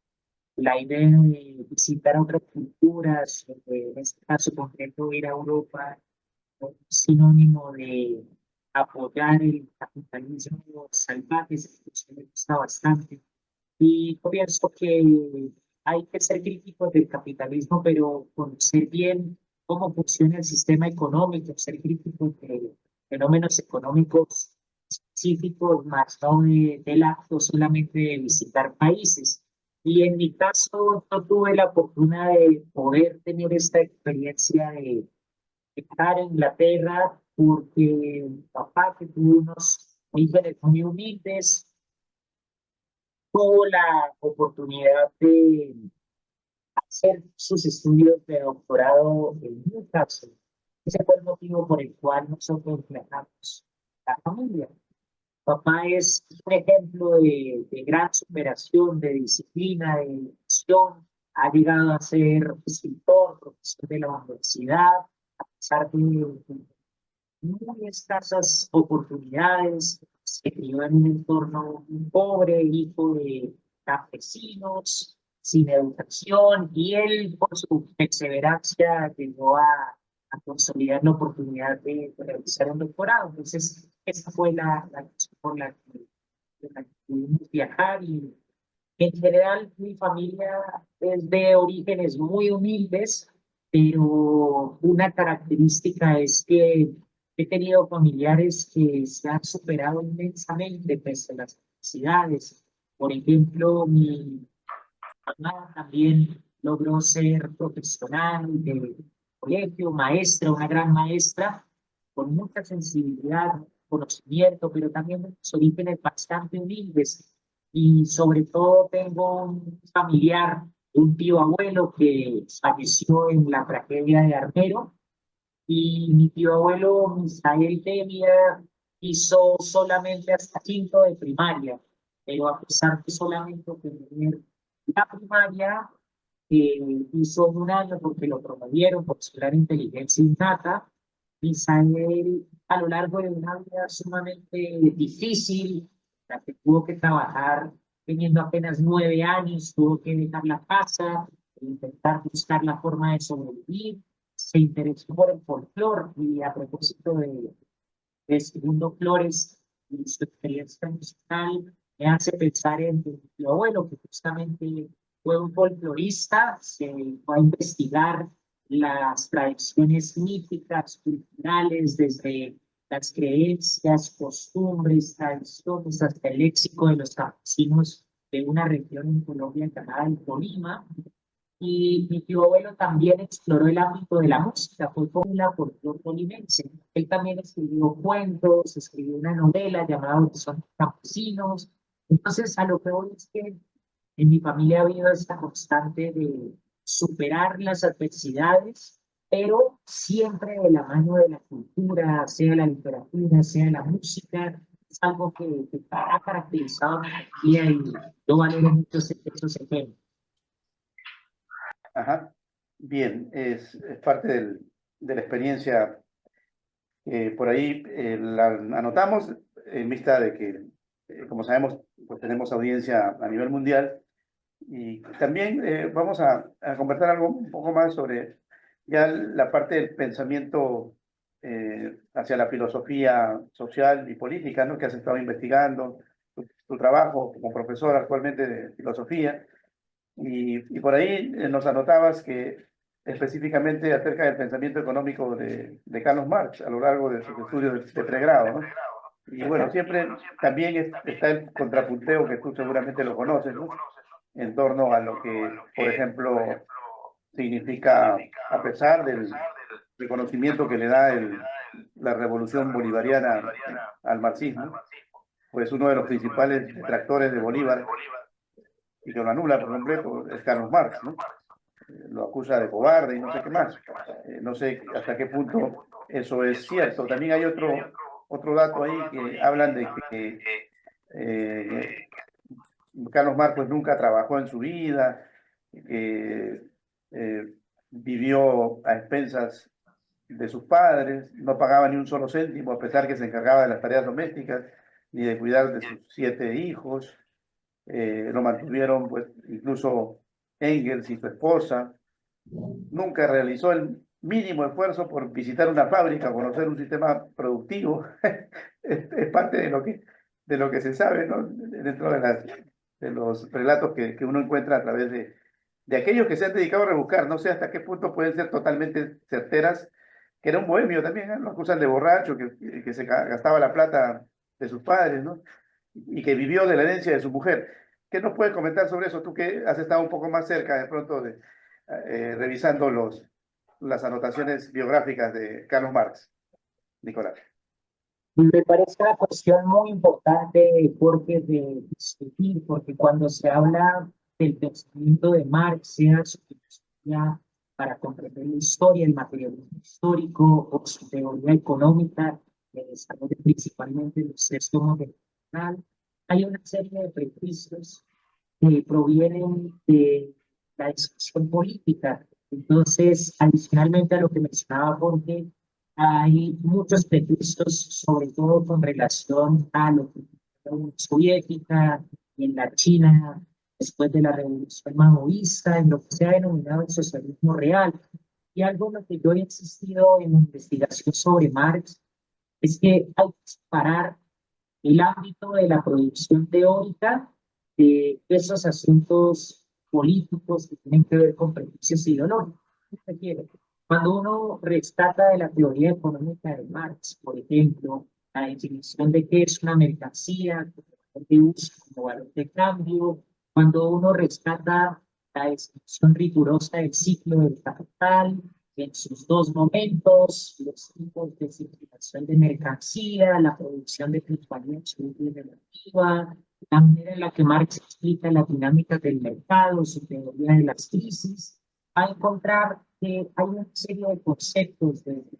la idea de visitar otras culturas, en este caso concreto ir a Europa, es sinónimo de apoyar el capitalismo salvaje, eso me gusta bastante. Y yo pienso que hay que ser críticos del capitalismo, pero conocer bien cómo funciona el sistema económico, ser críticos de fenómenos económicos específicos, más no del acto solamente de visitar países. Y en mi caso, yo tuve la fortuna de poder tener esta experiencia de estar en Inglaterra porque mi papá, que tuvo unos orígenes muy humildes, tuvo la oportunidad de hacer sus estudios de doctorado en Newcastle. Ese fue el motivo por el cual nosotros viajamos la familia. Papá es un ejemplo de gran superación, de disciplina, de dedicación. Ha llegado a ser escritor, profesor de la universidad, a pesar de muy escasas oportunidades. Se crió en un entorno muy pobre, hijo de campesinos, sin educación, y él, por su perseverancia, llegó a consolidar la oportunidad de realizar un doctorado. Entonces, esa fue la razón por la que pudimos viajar. Y en general, mi familia es de orígenes muy humildes, pero una característica es que he tenido familiares que se han superado inmensamente pese a las necesidades. Por ejemplo, mi mamá también logró ser profesional de colegio, maestra, una gran maestra, con mucha sensibilidad, conocimiento, pero también unos orígenes bastante humildes. Y sobre todo tengo un familiar, un tío abuelo que falleció en la tragedia de Armero, y mi tío abuelo, Misael Temia, hizo solamente hasta quinto de primaria, pero a pesar de solamente tener la primaria, hizo en un año porque lo promovieron por su gran inteligencia innata. Misael, a lo largo de una vida sumamente difícil, la que tuvo que trabajar teniendo apenas 9 años, tuvo que dejar la casa, e intentar buscar la forma de sobrevivir, se interesó por el folclore. Y a propósito de Segundo Flores y su experiencia musical, me hace pensar en mi abuelo, que justamente fue un folclorista, se fue a investigar las tradiciones míticas, culturales, desde las creencias, costumbres, tradiciones, hasta el léxico de los campesinos de una región en Colombia llamada el Tolima. Y mi tío abuelo también exploró el ámbito de la música, fue como la folclore tolimense. Él también escribió cuentos, escribió una novela llamada Horizontes Campesinos. Entonces, a lo que voy es que en mi familia ha habido esta constante de superar las adversidades, pero siempre de la mano de la cultura, sea la literatura, sea la música. Es algo que ha caracterizado a mi familia, y yo valoro mucho esos ejemplos. Ajá. Bien, es parte de la experiencia. Por ahí la anotamos en vista de que, como sabemos, pues tenemos audiencia a nivel mundial, y también vamos a conversar algo un poco más sobre ya la parte del pensamiento hacia la filosofía social y política, ¿no? Que has estado investigando, tu trabajo como profesor actualmente de filosofía. Y por ahí nos anotabas que específicamente acerca del pensamiento económico de Carlos Marx a lo largo de sus estudios de pregrado, ¿no? Y bueno, siempre también está el contrapunteo que tú seguramente lo conoces, ¿no? En torno a lo que, por ejemplo, significa, a pesar del reconocimiento que le da la revolución bolivariana al marxismo, pues uno de los principales detractores de Bolívar y que lo anula por completo es Carlos Marx, ¿no? Lo acusa de cobarde y no sé qué más. No sé hasta qué punto eso es cierto. También hay otro dato ahí que hablan de que Carlos Marx pues, nunca trabajó en su vida, que vivió a expensas de sus padres, no pagaba ni un solo céntimo, a pesar que se encargaba de las tareas domésticas, ni de cuidar de sus 7 hijos. Lo mantuvieron, pues, incluso Engels y su esposa. Nunca realizó el mínimo esfuerzo por visitar una fábrica, conocer un sistema productivo. Es parte de lo que se sabe, ¿no? Dentro de los relatos que uno encuentra a través de aquellos que se han dedicado a rebuscar. No sé hasta qué punto pueden ser totalmente certeras, que era un bohemio también, ¿eh? Lo acusan de borracho, que se gastaba la plata de sus padres, ¿no? Y que vivió de la herencia de su mujer. ¿Qué nos puedes comentar sobre eso? Tú que has estado un poco más cerca de pronto revisando las anotaciones biográficas de Carlos Marx, Nicolás. Me parece una cuestión muy importante, porque de discutir, porque cuando se habla del pensamiento de Marx, sea su filosofía para comprender la historia, el materialismo histórico o su teoría económica, que desarrolla principalmente los 6 tomos del Capital, hay una serie de prejuicios que provienen de la discusión política. Entonces, adicionalmente a lo que mencionaba Jorge, hay muchos prejuicios, sobre todo con relación a lo que fue la Unión Soviética y en la China después de la Revolución Maoísta, en lo que se ha denominado el socialismo real. Y algo en lo que yo he insistido en la investigación sobre Marx es que hay que separar el ámbito de la producción teórica de esos asuntos políticos que tienen que ver con prejuicios ideológicos. ¿Qué quiere? Cuando uno rescata de la teoría económica de Marx, por ejemplo, la definición de qué es una mercancía, de uso como valor de cambio, cuando uno rescata la descripción rigurosa del ciclo del capital, en sus 2 momentos, los tipos de circulación de mercancía, la producción de plusvalía absoluta y relativa, la manera en la que Marx explica la dinámica del mercado, su teoría de las crisis, va a encontrar que hay una serie de conceptos, desde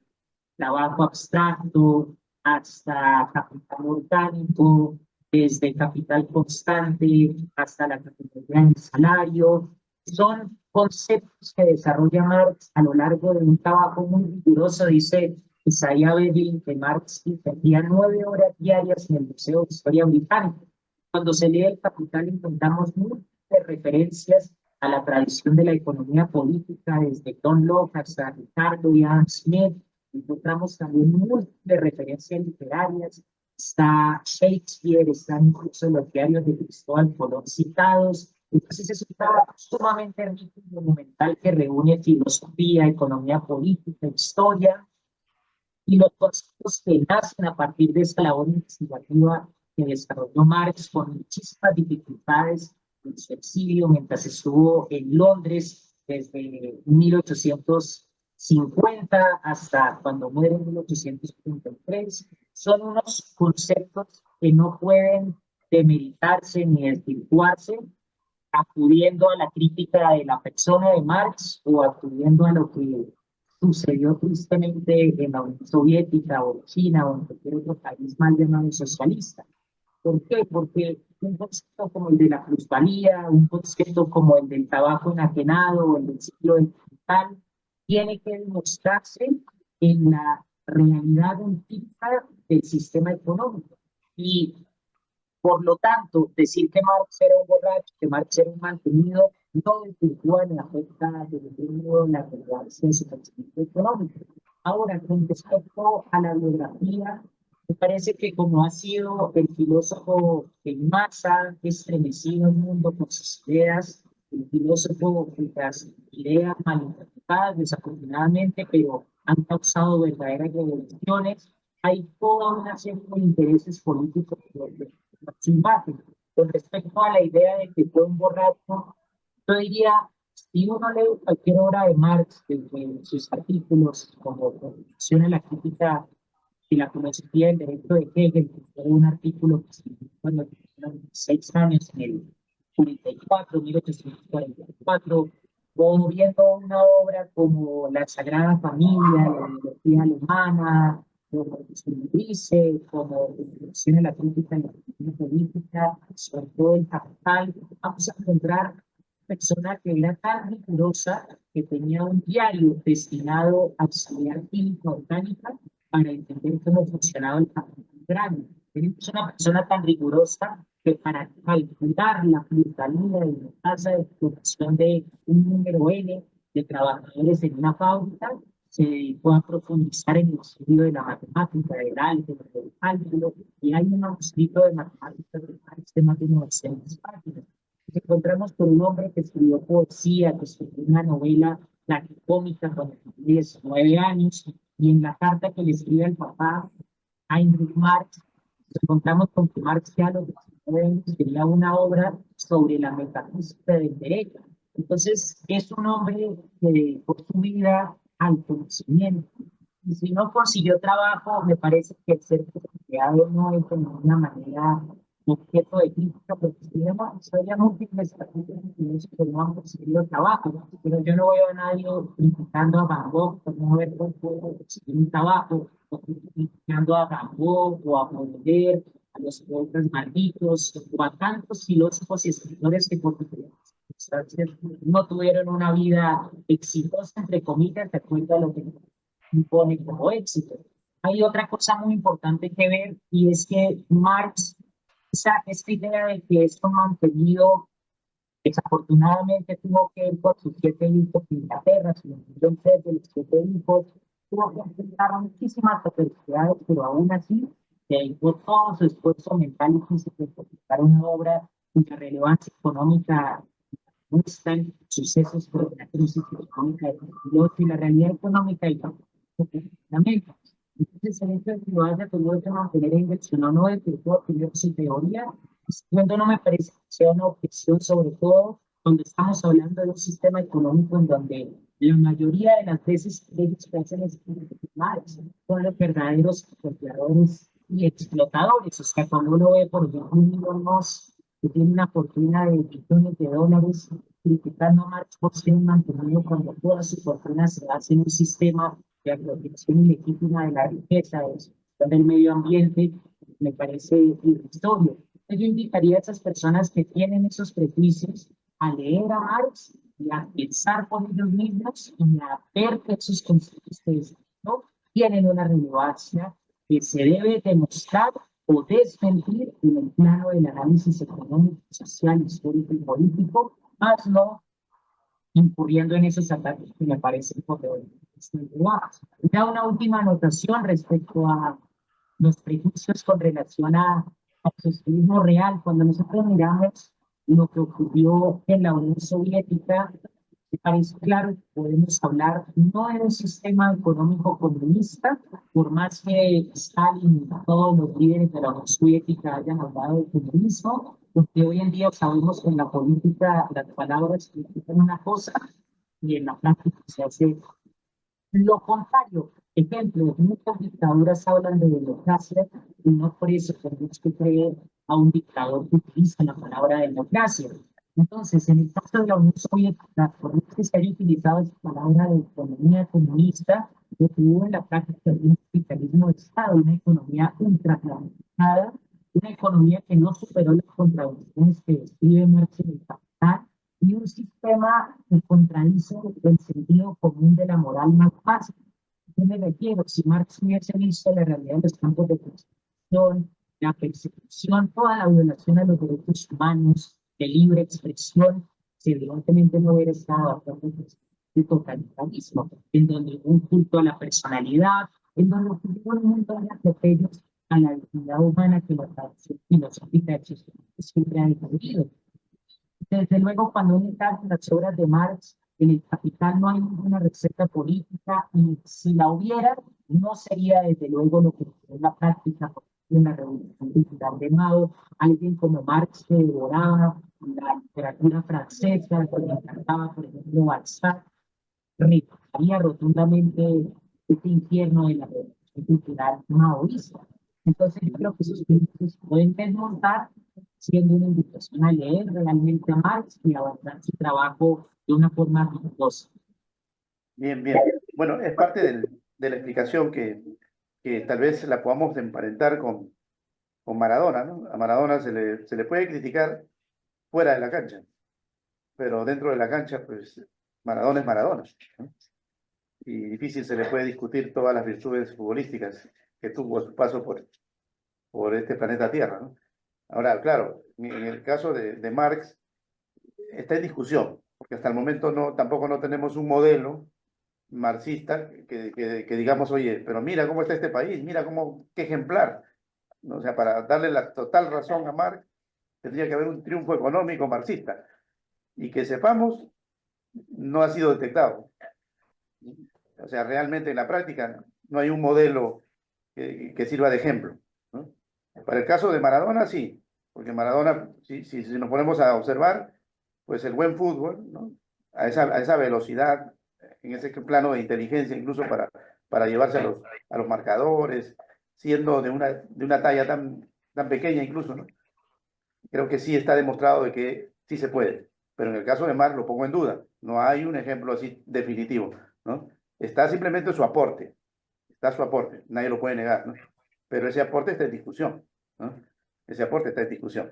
trabajo abstracto hasta capital orgánico, desde capital constante hasta la categoría del salario. Son conceptos que desarrolla Marx a lo largo de un trabajo muy riguroso. Dice Isaiah Berlin que Marx invertía 9 horas diarias en el Museo de Historia Británica. Cuando se lee El Capital encontramos múltiples referencias a la tradición de la economía política, desde John Locke hasta Ricardo y Adam Smith. Encontramos también múltiples referencias literarias. Está Shakespeare, están incluso los diarios de Cristóbal Colón citados. Entonces es un trabajo sumamente rico y monumental que reúne filosofía, economía política, historia, y los conceptos que nacen a partir de esta labor investigativa que desarrolló Marx con muchísimas dificultades en su exilio mientras estuvo en Londres desde 1850 hasta cuando muere en 1833. Son unos conceptos que no pueden demeritarse ni desvirtuarse acudiendo a la crítica de la persona de Marx o acudiendo a lo que sucedió tristemente en la Unión Soviética o China o en cualquier otro país mal llamado socialista. ¿Por qué? Porque un concepto como el de la plusvalía, un concepto como el del trabajo enajenado o el del ciclo del capital, tiene que demostrarse en la realidad empírica del sistema económico. Y por lo tanto, decir que Marx era un borracho, que Marx era un mantenido, no desvirtúa ni afecta de ningún modo la relevancia de su pensamiento económico. Ahora, con respecto a la biografía, me parece que como ha sido el filósofo que más ha estremecido el mundo con sus ideas, el filósofo cuyas ideas malinterpretadas, desafortunadamente, pero han causado verdaderas revoluciones, hay toda una serie de intereses políticos que se imbaten. Con respecto a la idea de que fue un borracho, yo diría, si uno lee cualquier obra de Marx, desde sus artículos, como menciona la crítica y la filosofía del derecho de Hegel, que fue un artículo que se escribió cuando tenía 6 años, en el 44, 1844, o viendo una obra como La Sagrada Familia, la ideología alemana, como se dice, como en la crítica en la política, sobre todo el Capital, vamos a encontrar persona que era tan rigurosa que tenía un diario destinado a estudiar química orgánica para entender cómo funcionaba el capital grande. Es una persona tan rigurosa que para calcular la plusvalía de la tasa de explotación de un número N de trabajadores en una fábrica, se dedicó a profundizar en el estudio de la matemática, del álgebra, del cálculo, y hay un manuscrito de matemáticas de más de 900 páginas. Nos encontramos con un hombre que escribió poesía, que escribió una novela tragicómica cuando tenía 19 años, y en la carta que le escribe al papá, Heinrich Marx, nos encontramos con que Marx ya a los 19 años tenía una obra sobre la metafísica del derecho. Entonces, es un hombre que dedicó su vida al conocimiento. Y si no consiguió trabajo, me parece que el ser empleado no es de ninguna manera objeto de crítica, porque había múltiples artículos que no han conseguido trabajo, pero yo no veo a nadie criticando a Van Gogh por no haber podido conseguir un trabajo, o criticando a Van Gogh o a Baudelaire, a los poetas malditos, o a tantos filósofos y escritores que por diferentes circunstancias no tuvieron una vida exitosa, entre comillas, de acuerdo a lo que impone como éxito. Hay otra cosa muy importante que ver y es que Marx, esta idea de que esto mantenido, desafortunadamente tuvo que ir por sus 7 hijos en Inglaterra, su murió 3 de los 7 hijos, tuvo que enfrentar muchísimas adversidades, pero aún así dedicó todo su esfuerzo mental y físico para publicar una obra cuya relevancia económica no está en sucesos por la crisis económica de 2008 y la realidad económica del fundamento. Entonces, el hecho de que lo haya tenido que mantener en inversión o no, de que pueda tener su teoría, no me parece que sea una objeción, sobre todo cuando estamos hablando de un sistema económico en donde la mayoría de las veces ellos que hacen es son los verdaderos explotadores y explotadores. O sea, cuando uno ve, por ejemplo, un Elon Musk que tiene una fortuna de billones de dólares, criticando a Marx por ser mantenido cuando toda su fortuna se hace en un sistema de apropiación ilegítima de la riqueza, del medio ambiente, me parece irrisorio. Yo invitaría a esas personas que tienen esos prejuicios a leer a Marx y a pensar por ellos mismos y a ver que esos conceptos que ¿no? tienen una relevancia que se debe demostrar o desmentir en el plano del análisis económico, social, histórico y político, más no incurriendo en esos ataques que me parecen por ya una última anotación respecto a los prejuicios con relación al socialismo real. Cuando nosotros miramos lo que ocurrió en la Unión Soviética, me parece claro que podemos hablar no de un sistema económico comunista, por más que Stalin y todos los líderes de la Unión Soviética hayan hablado de comunismo, porque hoy en día sabemos que en la política las palabras significan una cosa y en la práctica se hace lo contrario. Ejemplo, muchas dictaduras hablan de democracia y no por eso tenemos que creer a un dictador que utiliza la palabra democracia. Entonces, en el caso de la Unión Soviética, por más que se haya utilizado esa palabra de economía comunista, lo que hubo en la práctica de un capitalismo de Estado, una economía ultraplanificada, una economía que no superó las contradicciones que describe Marx en el Capital, y un sistema que contradice el sentido común de la moral más básica. ¿Qué me refiero? Si Marx hubiese visto la realidad de los campos de concentración, la persecución, toda la violación a los derechos humanos, de libre expresión, evidentemente no hubiera estado a favor del totalitarismo, en donde un culto a la personalidad, en donde hubo un montón de atropellos a la dignidad humana que la tradición filosófica de siempre ha defendido. Desde luego, cuando uno está en las obras de Marx, en el Capital no hay ninguna receta política y si la hubiera, no sería desde luego lo que en la práctica, en la Revolución Cultural de Mao, alguien como Marx que devoraba la literatura francesa, que le encantaba, por ejemplo, Balzac, rechazaría rotundamente este infierno de la Revolución Cultural maoísta. Entonces, yo creo que esos críticos pueden desmontar siendo una invitación a leer realmente a Marx y a avanzar su trabajo de una forma rigurosa. Bien, bien. Bueno, es parte de la explicación que tal vez la podamos emparentar con Maradona, ¿no? A Maradona se le puede criticar fuera de la cancha, pero dentro de la cancha, pues Maradona es Maradona, ¿no? Y difícil se le puede discutir todas las virtudes futbolísticas que tuvo a su paso por este planeta Tierra, ¿no? Ahora, claro, en el caso de Marx está en discusión, porque hasta el momento tampoco no tenemos un modelo marxista que digamos, oye, pero mira cómo está este país, mira qué ejemplar, ¿no? O sea, para darle la total razón a Marx, tendría que haber un triunfo económico marxista, y que sepamos, no ha sido detectado. O sea, realmente en la práctica no hay un modelo que sirva de ejemplo, ¿no? Para el caso de Maradona, sí, porque Maradona, si nos ponemos a observar, pues el buen fútbol, ¿no? A esa velocidad, en ese plano de inteligencia, incluso para llevarse a los marcadores, siendo de una talla tan pequeña incluso, ¿no? Creo que sí está demostrado de que sí se puede, pero en el caso de Marc lo pongo en duda, no hay un ejemplo así definitivo, ¿no? Está simplemente su aporte, está su aporte, nadie lo puede negar, ¿no? Pero ese aporte está en discusión, ¿no? Ese aporte está en discusión.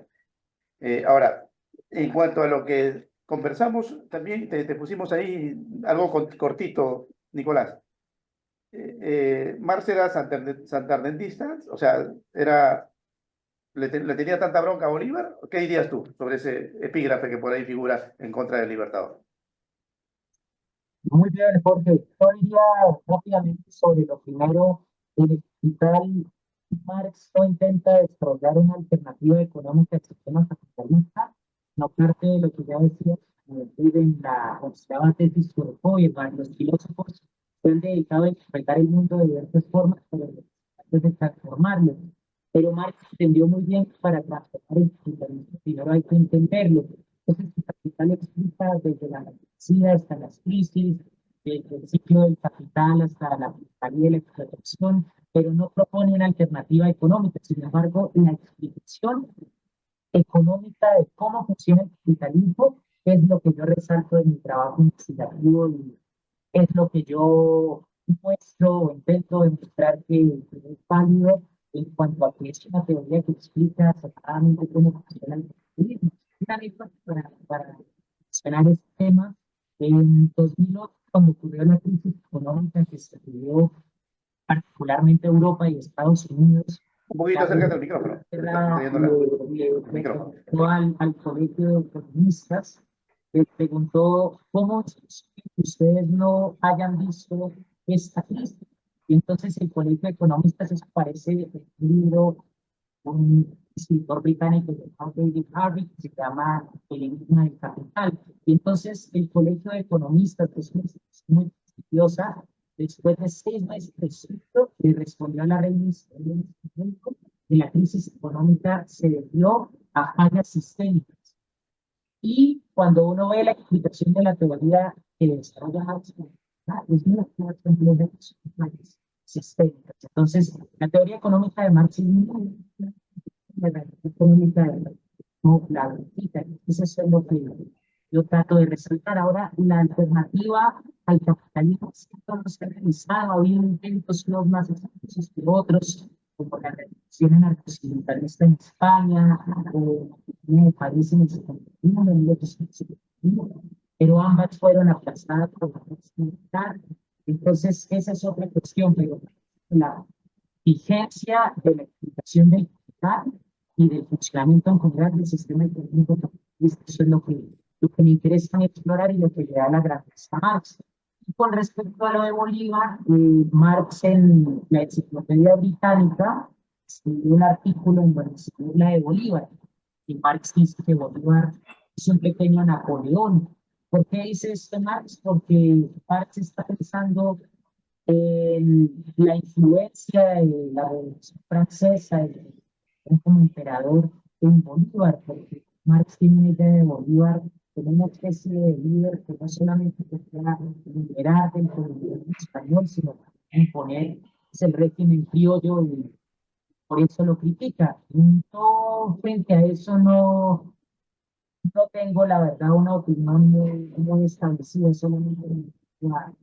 Ahora, en cuanto a lo que conversamos, también te pusimos ahí algo cortito, Nicolás. Marx era santanderista, o sea, le tenía tanta bronca a Bolívar. ¿Qué dirías tú sobre ese epígrafe que por ahí figura en contra del Libertador? Muy bien, Jorge. Yo diría rápidamente sobre lo primero, el hospital Marx no intenta desarrollar una alternativa económica al sistema capitalista, no parte de lo que ya decía en la onceava tesis sobre Feuerbach. Los filósofos se han dedicado a interpretar el mundo de diversas formas, pero antes de transformarlo. Pero Marx entendió muy bien que para transformar el capitalismo primero hay que entenderlo. Entonces, el capital explica desde la necesidad hasta las crisis, desde el ciclo del capital hasta la plusvalía y la explotación, pero no propone una alternativa económica. Sin embargo, la explicación económica de cómo funciona el capitalismo es lo que yo resalto en mi trabajo investigativo y es lo que yo muestro o intento demostrar que es válido en cuanto a que es una teoría que explica acertadamente cómo funciona el capitalismo. Una anécdota para mencionar este tema, en 2008, cuando ocurrió la crisis económica que se vivió particularmente Europa y Estados Unidos, Un poquito la acércate al micrófono. Te está yendo el micrófono. preguntó al colegio de economistas, le preguntó cómo es posible que ustedes no hayan visto esta crisis. Y entonces el colegio de economistas, eso parece el libro, un escritor británico llamado David Harvey, que se llama El enigma del capital. Y entonces el colegio de economistas, que es una institución muy prestigiosa, después de 6 meses de estudio, le respondió a la revista de la crisis económica se debió a fallas sistémicas. Y cuando uno ve la explicación de la teoría que desarrolla Marx, es muy compleja de fallas sistémicas. Entonces, la teoría económica de Marx es muy la económica de no, la política. Eso es lo que yo trato de resaltar. Ahora, la alternativa al capitalismo no se ha realizado, ha habido intentos unos más exitosos que otros, como la revolución anarcosindicalista en España, o en París en el 71, en 1871, pero ambas fueron aplazadas por la revolución militar. Entonces, esa es otra cuestión, pero la vigencia de la explicación del capital y del funcionamiento en general del sistema económico capitalista, eso es lo que me interesa explorar y lo que le da la grandeza a Marx. Y con respecto a lo de Bolívar, Marx en la Enciclopedia Británica escribió un artículo en donde se habla de Bolívar. Y Marx dice que Bolívar es un pequeño Napoleón. ¿Por qué dice esto Marx? Porque Marx está pensando en la influencia de la Revolución Francesa, como emperador en Bolívar, porque Marx tiene una idea de Bolívar como una especie de líder que no solamente quería liberar del colonialismo español, sino imponer el régimen criollo y por eso lo critica. Yo frente a eso no tengo la verdad una opinión muy establecida, solamente la,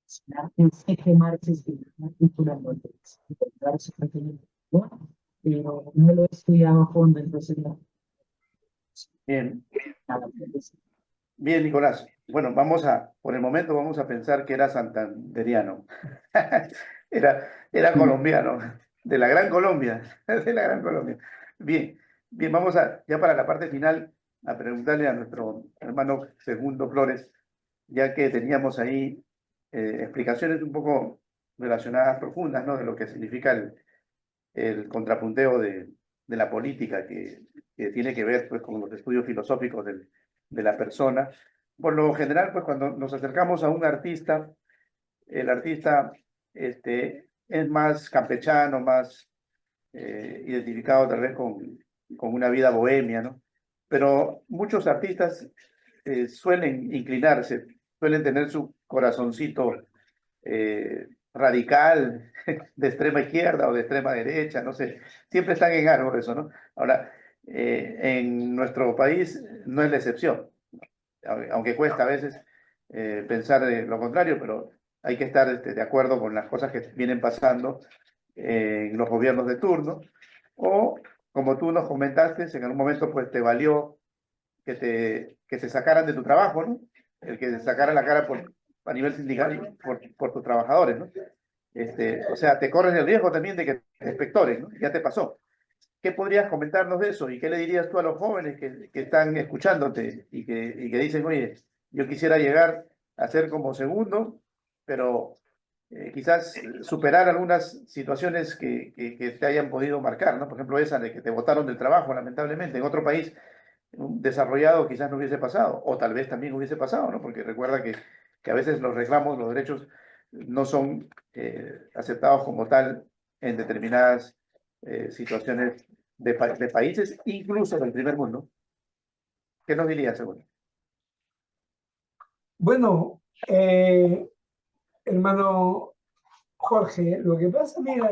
sé que Marx escribió un artículo en donde dar su pequeño, pero no lo he estudiado a fondo, entonces no. Bien, Nada que decir. bien, Nicolás. Bueno, por el momento vamos a pensar que era santanderiano. Era colombiano, de la Gran Colombia, de la Gran Colombia. Bien, bien, ya para la parte final, a preguntarle a nuestro hermano Segundo Flores, ya que teníamos ahí explicaciones un poco relacionadas, profundas, ¿no? De lo que significa el contrapunteo de la política que tiene que ver pues, con los estudios filosóficos de la persona. Por lo general, pues cuando nos acercamos a un artista, el artista es más campechano, más identificado tal vez con una vida bohemia, ¿no? Pero muchos artistas suelen inclinarse, suelen tener su corazoncito radical de extrema izquierda o de extrema derecha, no sé, siempre están en algo de eso, ¿no? Ahora, en nuestro país no es la excepción, aunque cuesta a veces pensar lo contrario, pero hay que estar de acuerdo con las cosas que vienen pasando en los gobiernos de turno, o como tú nos comentaste, en algún momento pues te valió que te sacaran de tu trabajo, ¿no? El que te sacara la cara a nivel sindical por tus trabajadores, ¿no? O sea, te corres el riesgo también de que te inspectores, ¿no? Ya te pasó. ¿Qué podrías comentarnos de eso? ¿Y qué le dirías tú a los jóvenes que están escuchándote y que dicen, oye, yo quisiera llegar a ser como Segundo, pero quizás superar algunas situaciones que te hayan podido marcar, ¿no? Por ejemplo, esa de que te botaron del trabajo, lamentablemente. En otro país desarrollado quizás no hubiese pasado, o tal vez también hubiese pasado, ¿no? Porque recuerda que a veces los reclamos, los derechos no son aceptados como tal en determinadas situaciones de países, incluso del primer mundo. ¿Qué nos dirías, según? Bueno, hermano Jorge, lo que pasa, mira,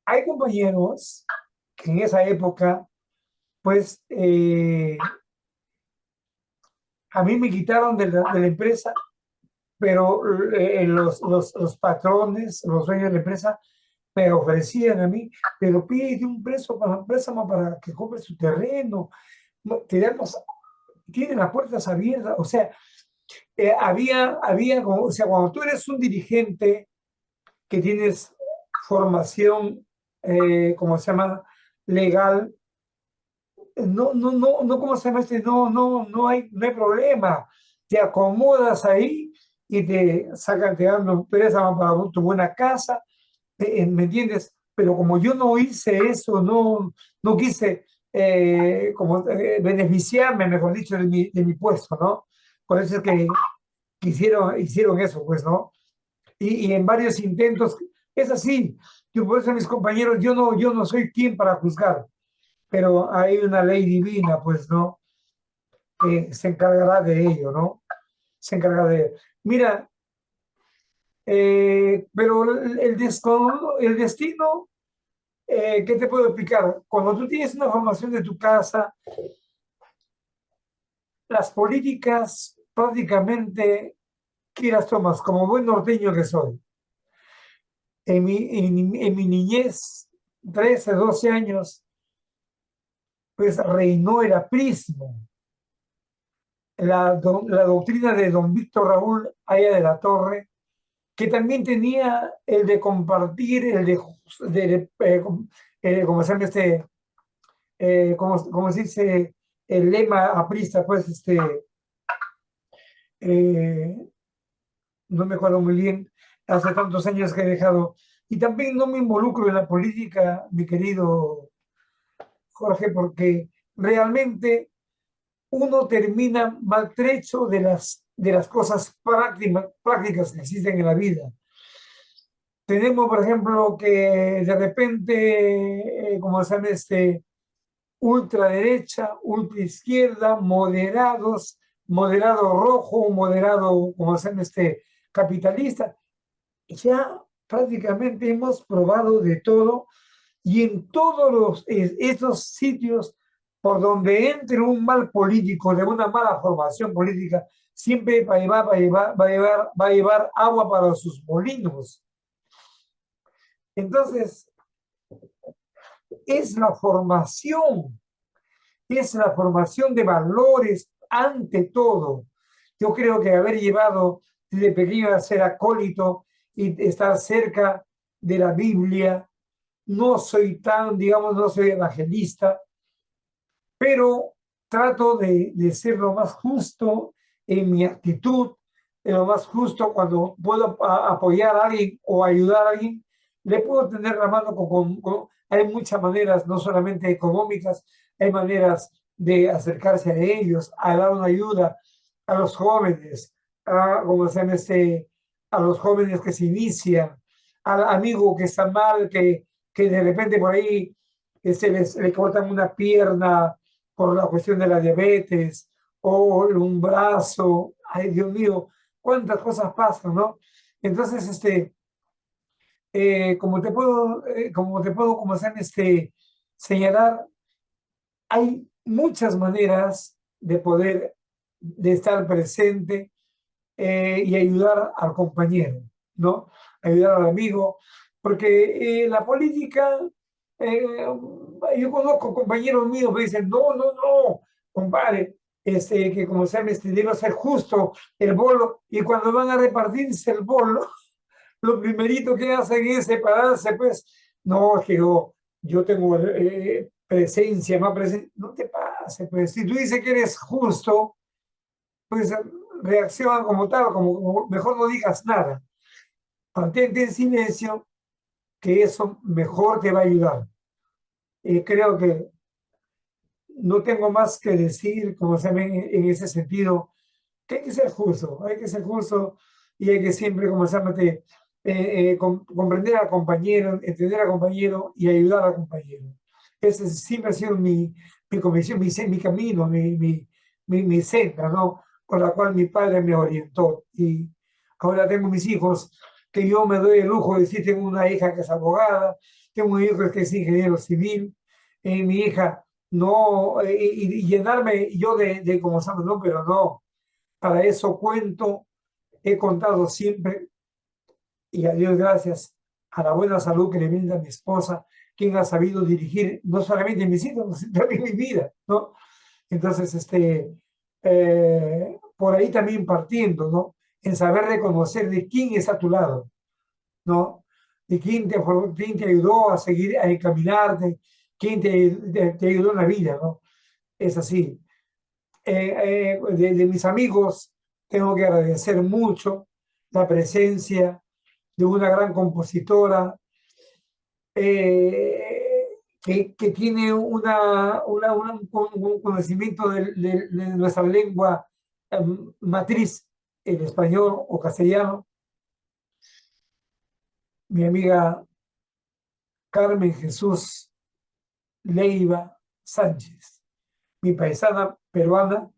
hay compañeros que en esa época, pues, a mí me quitaron de la empresa, pero los patrones, los dueños de la empresa, me ofrecían a mí, pero pide un préstamo para que compre su terreno, tienen las puertas abiertas, o sea, o sea, cuando tú eres un dirigente que tienes formación, ¿cómo se llama? Legal, ¿cómo se llama este? No hay problema. Te acomodas ahí y te sacan, te dan los préstamos para tu buena casa, ¿me entiendes? Pero como yo no hice eso, no quise beneficiarme, mejor dicho, de mi puesto, ¿no? Por eso es que hicieron eso, pues, ¿no? Y en varios intentos, es así. Yo por eso, mis compañeros, yo no soy quien para juzgar, pero hay una ley divina, pues, ¿no? Que se encargará de ello, ¿no? Se encargará de ello. Mira, pero el destino, ¿qué te puedo explicar? Cuando tú tienes una formación de tu casa, las políticas prácticamente, ¿qué las tomas? Como buen norteño que soy. En mi niñez, 13, 12 años, pues reinó el aprismo. La doctrina de don Víctor Raúl Haya de la Torre, que también tenía el de compartir, ¿cómo se llama ¿cómo se dice? El lema aprista, pues, no me acuerdo muy bien, hace tantos años que he dejado. Y también no me involucro en la política, mi querido Jorge, porque realmente uno termina maltrecho de de las cosas prácticas que existen en la vida. Tenemos, por ejemplo, que de repente, como se llama ultraderecha, ultraizquierda, moderados, moderado rojo, moderado, como se llama capitalista. Ya prácticamente hemos probado de todo y en todos estos sitios por donde entre un mal político, de una mala formación política, siempre va a llevar agua para sus molinos. Entonces, es la formación de valores ante todo. Yo creo que haber llevado desde pequeño a ser acólito y estar cerca de la Biblia, no soy no soy evangelista, pero trato de ser lo más justo en mi actitud, lo más justo cuando puedo apoyar a alguien o ayudar a alguien, le puedo tener la mano hay muchas maneras, no solamente económicas, hay maneras de acercarse a ellos, a dar una ayuda a los jóvenes, como se llama a los jóvenes que se inician, al amigo que está mal, que de repente por ahí le cortan una pierna por la cuestión de la diabetes o un brazo. Ay, Dios mío, cuántas cosas pasan, ¿no? Entonces, como se señalar, hay muchas maneras de estar presente y ayudar al compañero, ¿no? Ayudar al amigo, porque la política, yo conozco compañeros míos que dicen, no, compadre, que como se llama, debe ser justo el bolo, y cuando van a repartirse el bolo, lo primerito que hacen es separarse, pues, no, es que yo tengo presencia, más presencia, no te pase, pues, si tú dices que eres justo, pues reacciona como tal, como mejor no digas nada, mantente en silencio, que eso mejor te va a ayudar. Creo que no tengo más que decir, como se ve en ese sentido, que hay que ser justo y hay que siempre, como se llama, comprender al compañero, entender al compañero y ayudar al compañero. Ese siempre ha sido mi convicción, mi camino, mi senda, ¿no? Con la cual mi padre me orientó. Y ahora tengo mis hijos, que yo me doy el lujo de decir, tengo una hija que es abogada, tengo un hijo que es ingeniero civil, mi hija, no, y llenarme yo como sabes, no, pero no, para eso cuento, he contado siempre, y a Dios gracias, a la buena salud que le brinda mi esposa, quien ha sabido dirigir no solamente mis hijos, sino también mi vida, ¿no? Entonces, por ahí también partiendo, ¿no? En saber reconocer de quién está a tu lado, ¿no? De quién te ayudó a seguir, a encaminarte, quién te ayudó en la vida, ¿no? Es así. De mis amigos, tengo que agradecer mucho la presencia de una gran compositora que tiene un conocimiento de nuestra lengua matriz, el español o castellano, mi amiga Carmen Jesús Leiva Sánchez, mi paisana peruana,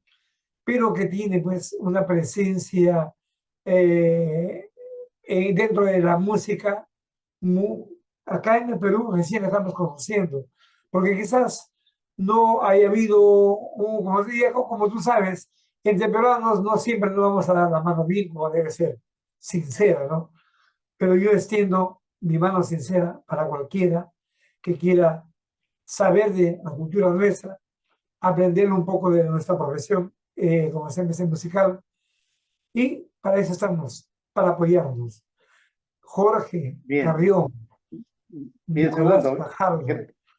pero que tiene pues una presencia dentro de la música. Acá en el Perú recién la estamos conociendo, porque quizás no haya habido, como tú sabes, entre peruanos no siempre nos vamos a dar la mano bien como debe ser, sincera, ¿no? Pero yo extiendo mi mano sincera para cualquiera que quiera saber de la cultura nuestra, aprender un poco de nuestra profesión como CMC musical, y para eso estamos, para apoyarnos. Jorge Bien, Carrión, bien, Nicolás segundo. Fajardo,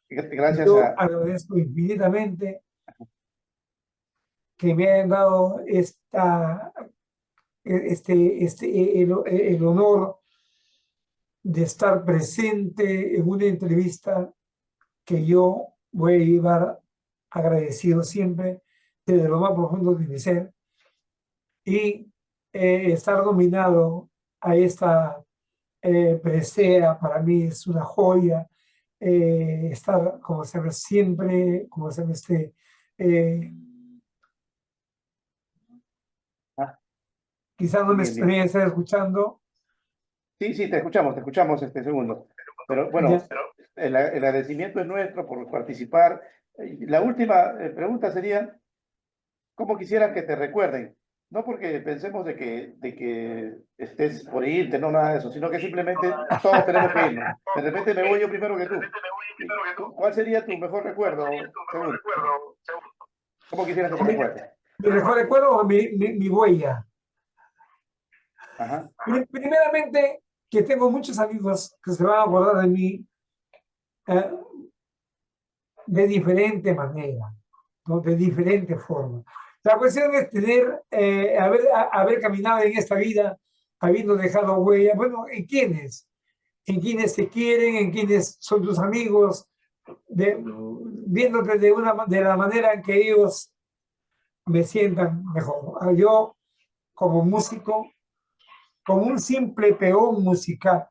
Gracias yo a... agradezco infinitamente que me hayan dado el honor de estar presente en una entrevista que yo voy a llevar agradecido siempre desde lo más profundo de mi ser, y estar nominado a esta presea para mí es una joya. Estar, como se ve, siempre, como se ve, eh, Ah, quizás no me bien, bien. esté escuchando. Sí, sí, te escuchamos este segundo. Pero bueno, Ya, el agradecimiento es nuestro por participar. La última pregunta sería, ¿cómo quisieras que te recuerden? No porque pensemos de que estés por irte, no nada de eso, sino que simplemente todos tenemos que irnos. De repente me voy yo primero que tú. ¿Cuál sería tu mejor recuerdo, según? ¿Cómo quisieras que te recuerden? mi mejor recuerdo o mi huella. Ajá. Primeramente, que tengo muchos amigos que se van a acordar de mí eh, de diferente manera, ¿no? De diferente forma. La cuestión es tener, haber caminado en esta vida, habiendo dejado huella. Bueno, ¿en quiénes? En quienes te quieren, en quienes son tus amigos, viéndote de la manera en que ellos me sientan mejor. Yo, como músico, como un simple peón musical,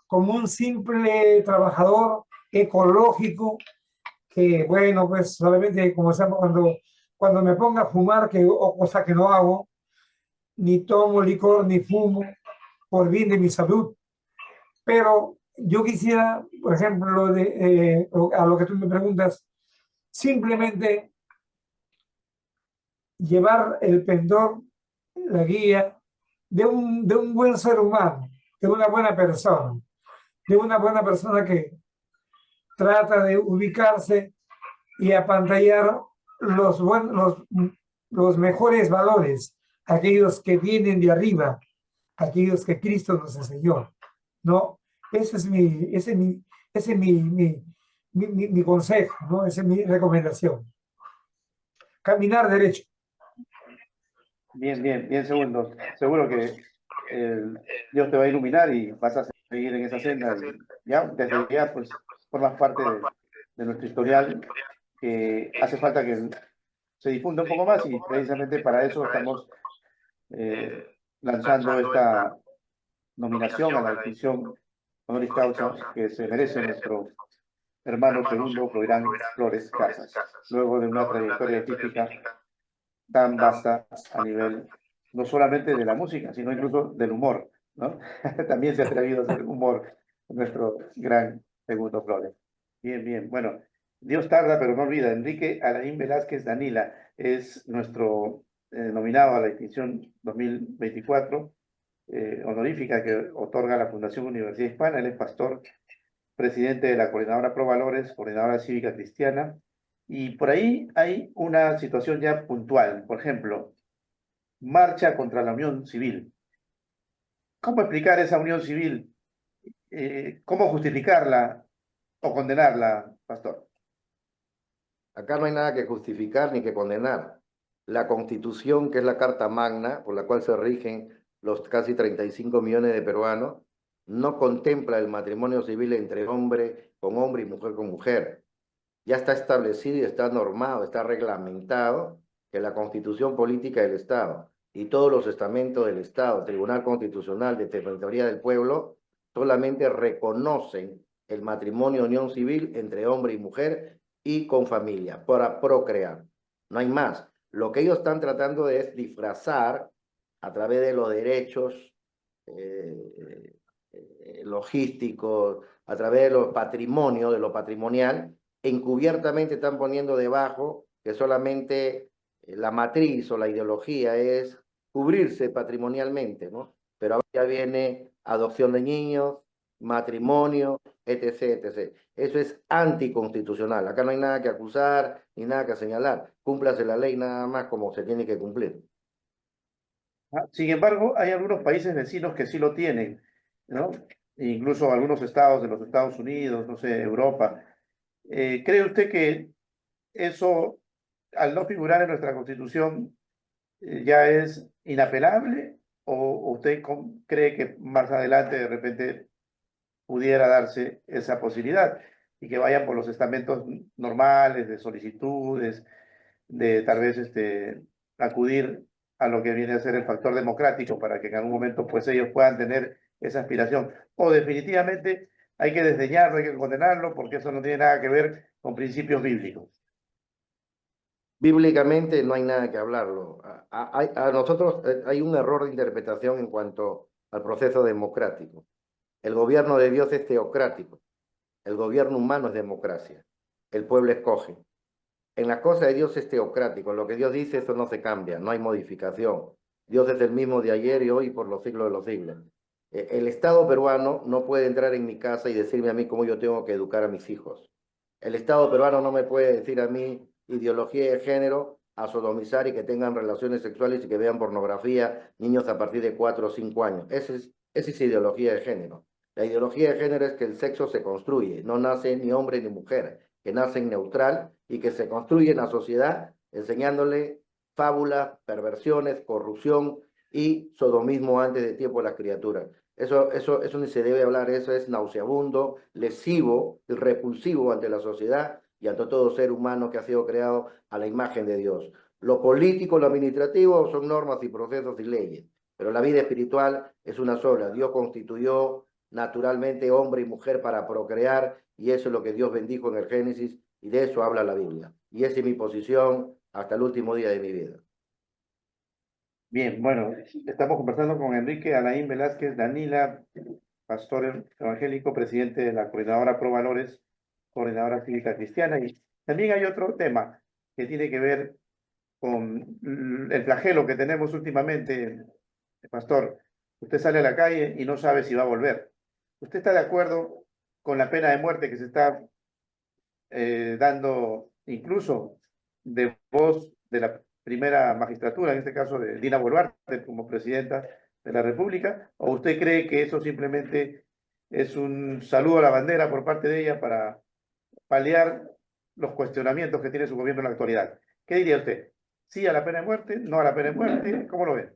como un simple trabajador ecológico, que bueno, pues solamente como sabemos, cuando me ponga a fumar, o cosa que no hago, ni tomo licor ni fumo por bien de mi salud. Pero yo quisiera, por ejemplo, a lo que tú me preguntas, simplemente llevar el pendón, la guía de un buen ser humano, de una buena persona que trata de ubicarse y apantallar los mejores valores, aquellos que vienen de arriba, aquellos que Cristo nos enseñó. ¿No? Ese es mi consejo, ¿no? Esa es mi recomendación. Caminar derecho. Bien, bien, bien, segundo. Seguro que Dios te va a iluminar y vas a seguir en esa senda. Y ya, desde ya, pues, formas parte de nuestro historial, que hace falta que se difunda un poco más y precisamente para eso estamos lanzando esta nominación a la distinción honoris causa que se merece nuestro hermano segundo Floirán Flores Casas, luego de una trayectoria artística tan vasta a nivel no solamente de la música, sino incluso del humor, ¿no? También se ha atrevido a hacer humor nuestro gran segundo Flores. Bien, bien. Bueno, Dios tarda, pero no olvida. Enrique Alain Velázquez Danila es nuestro nominado a la distinción 2024 honorífica que otorga la Fundación Universidad Hispana. Él es pastor, presidente de la Coordinadora Pro Valores, Coordinadora Cívica Cristiana. Y por ahí hay una situación ya puntual. Por ejemplo, marcha contra la unión civil. ¿Cómo explicar esa unión civil? ¿Cómo justificarla o condenarla, pastor? Acá no hay nada que justificar ni que condenar. La Constitución, que es la Carta Magna, por la cual se rigen los casi 35 millones de peruanos, no contempla el matrimonio civil entre hombre con hombre y mujer con mujer. Ya está establecido y está normado, está reglamentado que la Constitución Política del Estado y todos los estamentos del Estado, Tribunal Constitucional, Defensoría del Pueblo, solamente reconocen el matrimonio unión civil entre hombre y mujer y con familia, para procrear. No hay más. Lo que ellos están tratando de es disfrazar a través de los derechos logísticos, a través de los patrimonios, de lo patrimonial, encubiertamente están poniendo debajo que solamente la matriz o la ideología es cubrirse patrimonialmente, ¿no? Pero ahora ya viene adopción de niños, matrimonio, etc., etc. Eso es anticonstitucional. Acá no hay nada que acusar ni nada que señalar. Cúmplase la ley nada más como se tiene que cumplir. Sin embargo, hay algunos países vecinos que sí lo tienen, ¿no? E incluso algunos estados de los Estados Unidos, no sé, Europa. ¿Cree usted que eso, al no figurar en nuestra Constitución, ya es inapelable? ¿O usted cree que más adelante de repente pudiera darse esa posibilidad y que vayan por los estamentos normales de solicitudes, de tal vez acudir a lo que viene a ser el factor democrático para que en algún momento pues ellos puedan tener esa aspiración. O definitivamente hay que desdeñarlo, hay que condenarlo, porque eso no tiene nada que ver con principios bíblicos. Bíblicamente no hay nada que hablarlo. A nosotros hay un error de interpretación en cuanto al proceso democrático. El gobierno de Dios es teocrático. El gobierno humano es democracia. El pueblo escoge. En la cosa de Dios es teocrático. Lo que Dios dice, eso no se cambia, no hay modificación. Dios es el mismo de ayer y hoy por los siglos de los siglos. El Estado peruano no puede entrar en mi casa y decirme a mí cómo yo tengo que educar a mis hijos. El Estado peruano no me puede decir a mí ideología de género, a sodomizar y que tengan relaciones sexuales y que vean pornografía niños a partir de 4 o 5 años. Esa es ideología de género. La ideología de género es que el sexo se construye, no nace ni hombre ni mujer, que nace en neutral y que se construye en la sociedad enseñándole fábulas, perversiones, corrupción y sodomismo antes de tiempo de las criaturas. Eso ni se debe hablar, eso es nauseabundo, lesivo y repulsivo ante la sociedad y ante todo ser humano que ha sido creado a la imagen de Dios. Lo político, lo administrativo son normas y procesos y leyes, pero la vida espiritual es una sola. Dios constituyó naturalmente hombre y mujer para procrear y eso es lo que Dios bendijo en el Génesis y de eso habla la Biblia. Y esa es mi posición hasta el último día de mi vida. Bien, bueno, estamos conversando con Enrique Alain Velázquez Danila, pastor evangélico, presidente de la Coordinadora Pro Valores, Coordinadora Cívica Cristiana. Y también hay otro tema que tiene que ver con el flagelo que tenemos últimamente, pastor. Usted sale a la calle y no sabe si va a volver. ¿Usted está de acuerdo con la pena de muerte que se está dando incluso de voz de la primera magistratura, en este caso de Dina Boluarte como presidenta de la República? ¿O usted cree que eso simplemente es un saludo a la bandera por parte de ella para paliar los cuestionamientos que tiene su gobierno en la actualidad? ¿Qué diría usted? ¿Sí a la pena de muerte? ¿No a la pena de muerte? ¿Cómo lo ve?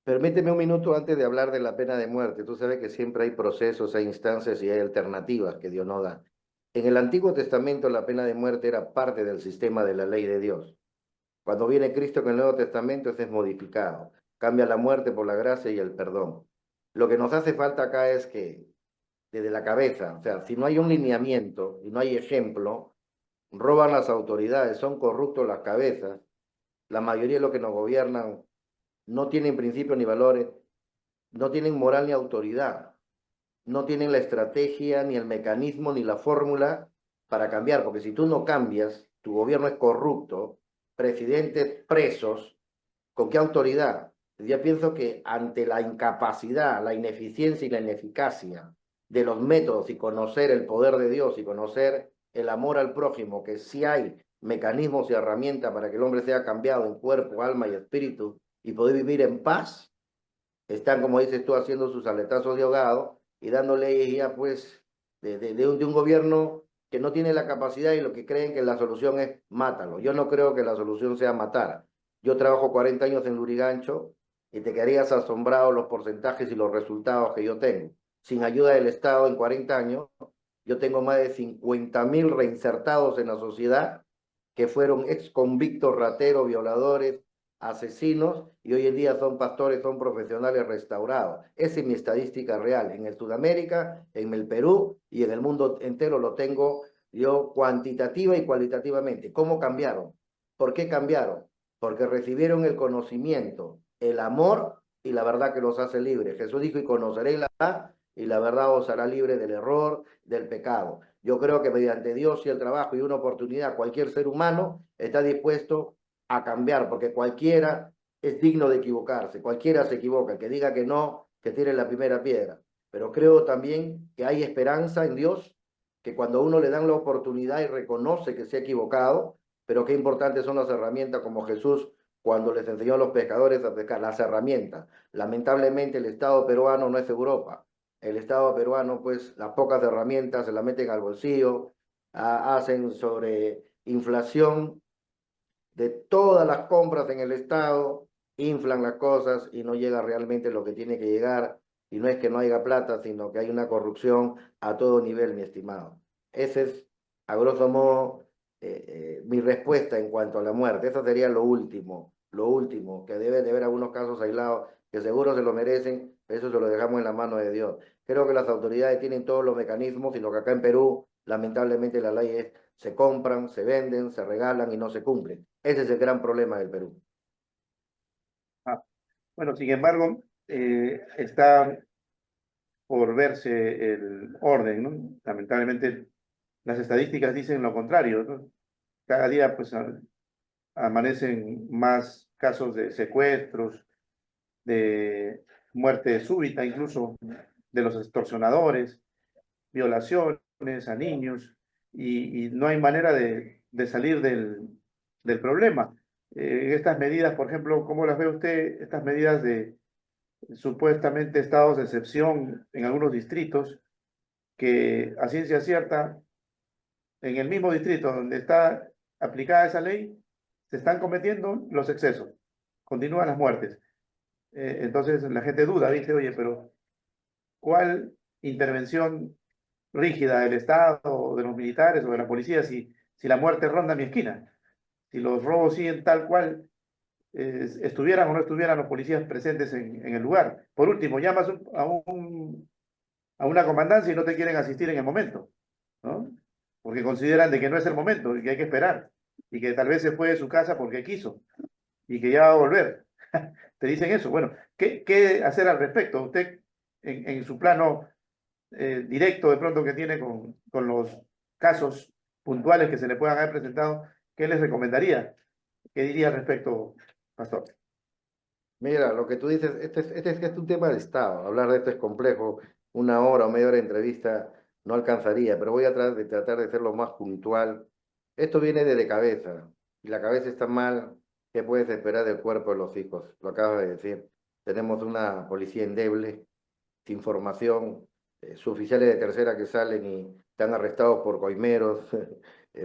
Permíteme un minuto antes de hablar de la pena de muerte. Tú sabes que siempre hay procesos, hay instancias y hay alternativas que Dios no da. En el Antiguo Testamento la pena de muerte era parte del sistema de la ley de Dios. Cuando viene Cristo con el Nuevo Testamento, ese es modificado. Cambia la muerte por la gracia y el perdón. Lo que nos hace falta acá es que desde la cabeza, o sea, si no hay un lineamiento y no hay ejemplo, roban las autoridades, son corruptos las cabezas, la mayoría de los que nos gobiernan no tienen principios ni valores, no tienen moral ni autoridad, no tienen la estrategia, ni el mecanismo, ni la fórmula para cambiar, porque si tú no cambias, tu gobierno es corrupto, presidentes presos, ¿con qué autoridad? Yo pienso que ante la incapacidad, la ineficiencia y la ineficacia de los métodos y conocer el poder de Dios y conocer el amor al prójimo, que sí hay mecanismos y herramientas para que el hombre sea cambiado en cuerpo, alma y espíritu y poder vivir en paz, están, como dices tú, haciendo sus aletazos de ahogado y dándole ya pues de un gobierno que no tiene la capacidad y lo que creen que la solución es mátalo. Yo no creo que la solución sea matar. Yo trabajo 40 años en Lurigancho y te quedarías asombrado los porcentajes y los resultados que yo tengo. Sin ayuda del Estado en 40 años, yo tengo más de 50.000 reinsertados en la sociedad que fueron ex convictos, rateros, violadores, asesinos y hoy en día son pastores, son profesionales restaurados. Esa es mi estadística real. En el Sudamérica, en el Perú y en el mundo entero lo tengo yo cuantitativa y cualitativamente. ¿Cómo cambiaron? ¿Por qué cambiaron? Porque recibieron el conocimiento, el amor y la verdad que los hace libres. Jesús dijo, y conoceréis la verdad y la verdad os hará libre del error, del pecado. Yo creo que mediante Dios y el trabajo y una oportunidad, cualquier ser humano está dispuesto a cambiar, porque cualquiera es digno de equivocarse, cualquiera se equivoca, el que diga que no, que tire la primera piedra. Pero creo también que hay esperanza en Dios, que cuando a uno le dan la oportunidad y reconoce que se ha equivocado, pero qué importantes son las herramientas como Jesús cuando les enseñó a los pescadores a pescar, las herramientas. Lamentablemente el Estado peruano no es Europa. El Estado peruano, pues, las pocas herramientas se las meten al bolsillo, hacen sobre inflación de todas las compras en el Estado, inflan las cosas y no llega realmente lo que tiene que llegar. Y no es que no haya plata, sino que hay una corrupción a todo nivel, mi estimado. Ese es, a grosso modo, mi respuesta en cuanto a la muerte. Eso sería lo último. lo último, que debe de haber algunos casos aislados que seguro se lo merecen, eso se lo dejamos en la mano de Dios. Creo que las autoridades tienen todos los mecanismos, sino que acá en Perú, lamentablemente, las leyes se compran, se venden, se regalan y no se cumplen. Ese es el gran problema del Perú. Bueno, sin embargo, está por verse el orden, ¿no? Lamentablemente, las estadísticas dicen lo contrario, ¿no? Cada día, pues, amanecen más casos de secuestros, de muerte súbita, incluso de los extorsionadores, violaciones a niños, y no hay manera de salir del problema. Estas medidas, por ejemplo, ¿cómo las ve usted? Estas medidas de supuestamente estados de excepción en algunos distritos, que a ciencia cierta, en el mismo distrito donde está aplicada esa ley, se están cometiendo los excesos, continúan las muertes. Entonces la gente duda, dice, oye, pero ¿cuál intervención rígida del Estado, o de los militares o de la policía si la muerte ronda mi esquina? Si los robos siguen tal cual estuvieran o no estuvieran los policías presentes en el lugar. Por último, llamas a una comandancia y no te quieren asistir en el momento, ¿no? Porque consideran de que no es el momento y que hay que esperar, y que tal vez se fue de su casa porque quiso y que ya va a volver. Te dicen eso. Bueno, ¿qué hacer al respecto? Usted, en su plano directo de pronto que tiene con los casos puntuales que se le puedan haber presentado, ¿qué les recomendaría? ¿Qué diría al respecto, Pastor? Mira, lo que tú dices, este es un tema de Estado. Hablar de esto es complejo. Una hora o media hora de entrevista no alcanzaría, pero voy a tratar de ser lo más puntual. Esto viene de cabeza. Si la cabeza está mal, ¿qué puedes esperar del cuerpo de los hijos? Lo acabas de decir. Tenemos una policía endeble, sin formación, suboficiales de tercera que salen y están arrestados por coimeros,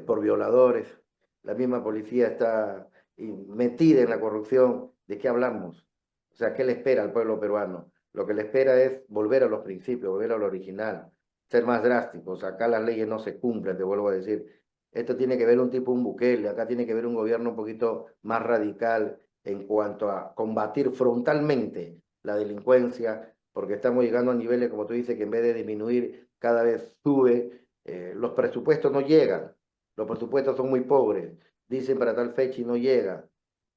por violadores. La misma policía está metida en la corrupción. ¿De qué hablamos? O sea, ¿qué le espera al pueblo peruano? Lo que le espera es volver a los principios, volver a lo original, ser más drásticos. Acá las leyes no se cumplen, te vuelvo a decir. Esto tiene que ver un tipo, un Bukele, acá tiene que ver un gobierno un poquito más radical en cuanto a combatir frontalmente la delincuencia, porque estamos llegando a niveles, como tú dices, que en vez de disminuir, cada vez sube. Los presupuestos no llegan, los presupuestos son muy pobres, dicen para tal fecha y no llega.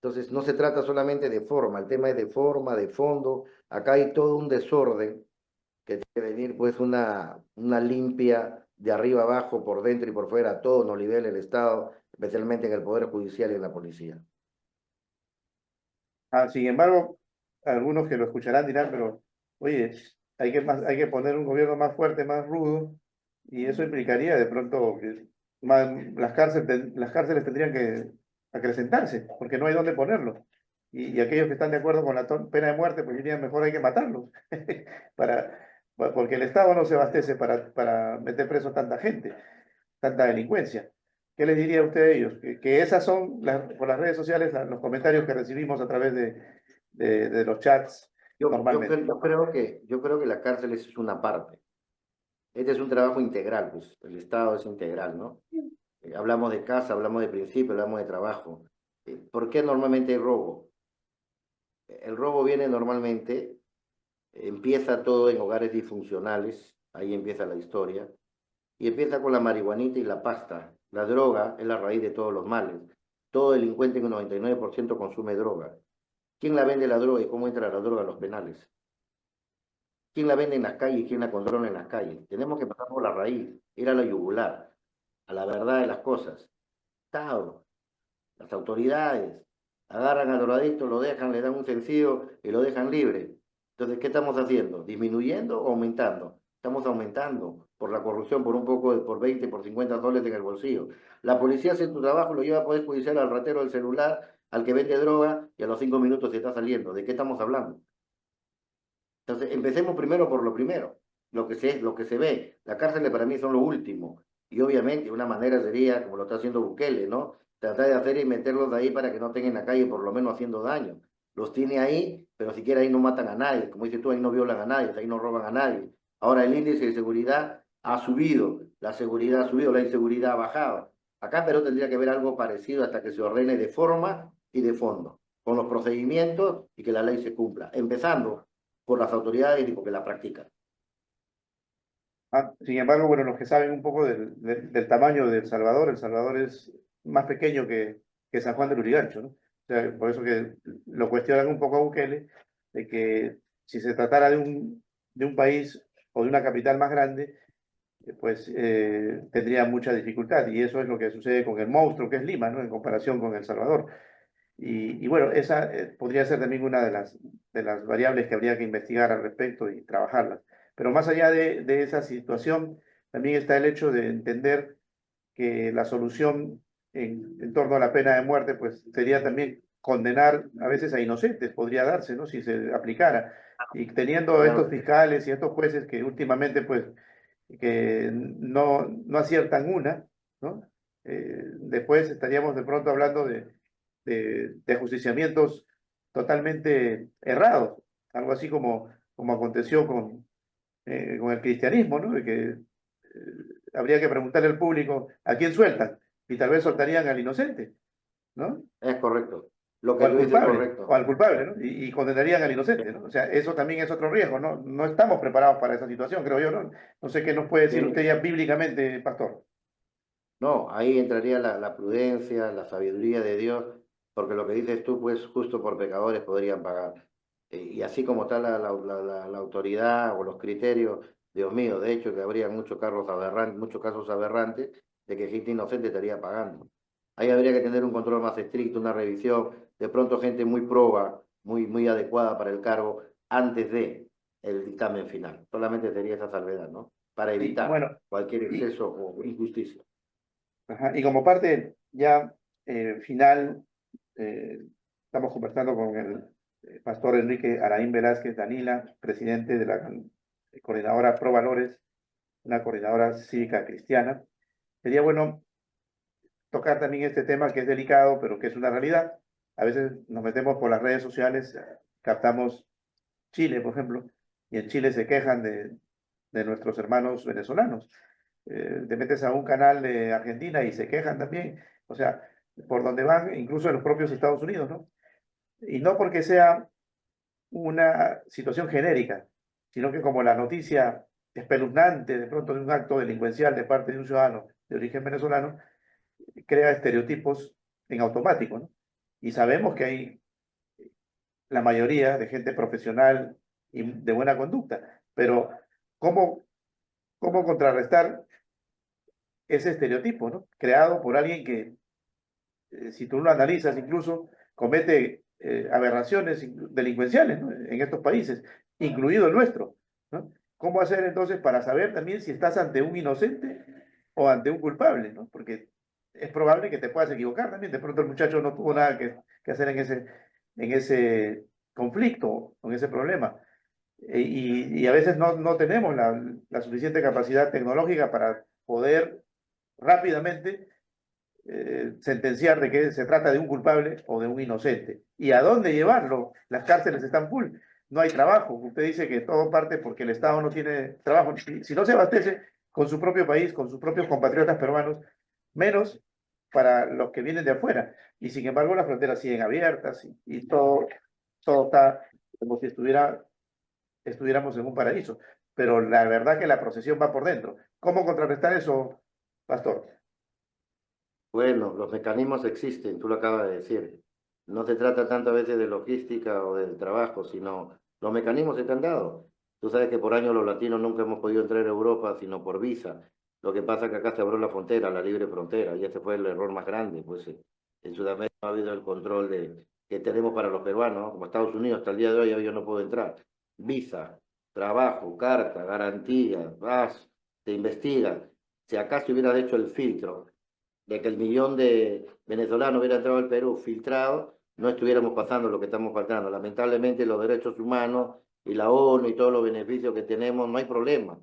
Entonces, no se trata solamente de forma, el tema es de forma, de fondo. Acá hay todo un desorden que tiene que venir, pues, una limpia de arriba abajo, por dentro y por fuera, a todos los niveles del Estado, especialmente en el Poder Judicial y en la policía. Sin embargo, algunos que lo escucharán dirán, pero oye, hay que poner un gobierno más fuerte, más rudo, y eso implicaría de pronto que las cárceles tendrían que acrecentarse, porque no hay dónde ponerlo. Y aquellos que están de acuerdo con la pena de muerte, pues dirían, mejor hay que matarlos, porque el Estado no se abastece para meter preso a tanta gente, tanta delincuencia. ¿Qué les diría usted a ellos? Que esas son, por las redes sociales, los comentarios que recibimos a través de los chats normalmente. Yo creo que la cárcel es una parte. Este es un trabajo integral, pues el Estado es integral, ¿no? Hablamos de casa, hablamos de principio, hablamos de trabajo. ¿Por qué normalmente hay robo? El robo viene normalmente, empieza todo en hogares disfuncionales, ahí empieza la historia, y empieza con la marihuanita y la pasta. La droga es la raíz de todos los males. Todo delincuente en un 99% consume droga. ¿Quién la vende la droga y cómo entra la droga a los penales? ¿Quién la vende en las calles y quién la controla en las calles? Tenemos que pasar por la raíz, ir a la yugular, a la verdad de las cosas. Estado, las autoridades, agarran al drogadicto, lo dejan, le dan un sencillo y lo dejan libre. Entonces, ¿qué estamos haciendo? ¿Disminuyendo o aumentando? Estamos aumentando por la corrupción, por un poco, por 20, por 50 soles en el bolsillo. La policía hace su trabajo, lo lleva a poder judicial al ratero del celular, al que vende droga y a los 5 minutos se está saliendo. ¿De qué estamos hablando? Entonces, empecemos primero por lo primero, lo que se ve. Las cárceles para mí son lo último. Y obviamente una manera sería, como lo está haciendo Bukele, ¿no? Tratar de hacer y meterlos de ahí para que no estén en la calle, por lo menos haciendo daño. Los tiene ahí, pero siquiera ahí no matan a nadie. Como dices tú, ahí no violan a nadie, ahí no roban a nadie. Ahora el índice de seguridad ha subido, la seguridad ha subido, la inseguridad ha bajado. Acá en Perú tendría que haber algo parecido hasta que se ordene de forma y de fondo. con los procedimientos y que la ley se cumpla, empezando por las autoridades y porque la practican. Sin embargo, bueno, los que saben un poco del tamaño de El Salvador es más pequeño que San Juan del Urigancho, ¿no? O sea, por eso que lo cuestionan un poco a Bukele, de que si se tratara de un país o de una capital más grande, pues tendría mucha dificultad. Y eso es lo que sucede con el monstruo que es Lima, ¿no? En comparación con El Salvador. Y bueno, esa podría ser también una de las variables que habría que investigar al respecto y trabajarlas. Pero más allá de esa situación, también está el hecho de entender que la solución en torno a la pena de muerte, pues sería también condenar a veces a inocentes, podría darse, ¿no? Si se aplicara. Y teniendo estos fiscales y estos jueces que últimamente, pues, que no aciertan una, ¿no? Después estaríamos de pronto hablando de ajusticiamientos totalmente errados, algo así como aconteció con el cristianismo, ¿no? De que habría que preguntarle al público a quién sueltan, y tal vez soltarían al inocente, ¿no? Es correcto. Lo O que al tú dices es culpable, correcto. o al culpable, ¿no? Y condenarían al inocente, ¿no? O sea, eso también es otro riesgo, ¿no? No estamos preparados para esa situación, creo yo, ¿no? No sé qué nos puede decir Sí. usted ya bíblicamente, pastor. No, ahí entraría la prudencia, la sabiduría de Dios, porque lo que dices tú, pues justo por pecadores podrían pagar. Y así como está la autoridad o los criterios, Dios mío, de hecho que habría muchos casos aberrantes de que gente inocente estaría pagando. Ahí habría que tener un control más estricto, una revisión, de pronto gente muy proba, muy adecuada para el cargo antes de el dictamen final. Solamente sería esa salvedad, ¿no? Para Y evitar bueno, cualquier exceso o injusticia. ajá, y como parte ya final, estamos conversando con el pastor Enrique Araín Velázquez Danila, presidente de la coordinadora Pro Valores, una coordinadora cívica cristiana. Sería bueno tocar también este tema que es delicado, pero que es una realidad. A veces nos metemos por las redes sociales, captamos Chile, por ejemplo, y en Chile se quejan de nuestros hermanos venezolanos. Te metes a un canal de Argentina y se quejan también, o sea, por donde van, incluso en los propios Estados Unidos, ¿no? Y no porque sea una situación genérica, sino que como la noticia espeluznante de pronto de un acto delincuencial de parte de un ciudadano de origen venezolano, crea estereotipos en automático, ¿no? Y sabemos que hay la mayoría de gente profesional y de buena conducta, pero ¿cómo, cómo contrarrestar ese estereotipo, ¿no? Creado por alguien que, si tú lo analizas, incluso comete aberraciones delincuenciales, ¿no? En estos países, incluido el nuestro, ¿no? ¿Cómo hacer entonces para saber también si estás ante un inocente o ante un culpable, ¿no? Porque es probable que te puedas equivocar también. De pronto el muchacho no tuvo nada que hacer en ese conflicto, en ese problema. Y a veces no tenemos la suficiente capacidad tecnológica para poder rápidamente sentenciar de que se trata de un culpable o de un inocente. ¿Y a dónde llevarlo? Las cárceles están full, no hay trabajo. Usted dice que todo parte porque el Estado no tiene trabajo. Si no se abastece con su propio país, con sus propios compatriotas peruanos, menos para los que vienen de afuera. Y sin embargo las fronteras siguen abiertas y todo está como si estuviéramos en un paraíso. Pero la verdad que la procesión va por dentro. ¿Cómo contrarrestar eso, pastor? Bueno, los mecanismos existen, tú lo acabas de decir. No se trata tanto a veces de logística o del trabajo, sino los mecanismos se te han dado. Tú sabes que por años los latinos nunca hemos podido entrar a Europa sino por visa. Lo que pasa es que acá se abrió la frontera, la libre frontera, y ese fue el error más grande. Pues en Sudamérica no ha habido el control que tenemos para los peruanos, ¿no? Como Estados Unidos, hasta el día de hoy yo no puedo entrar. Visa, trabajo, carta, garantía, vas, te investigan. Si acá se hubiera hecho el filtro de que el millón de venezolanos hubiera entrado al Perú filtrado, no estuviéramos pasando lo que estamos pasando. Lamentablemente los derechos humanos y la ONU y todos los beneficios que tenemos, no hay problema.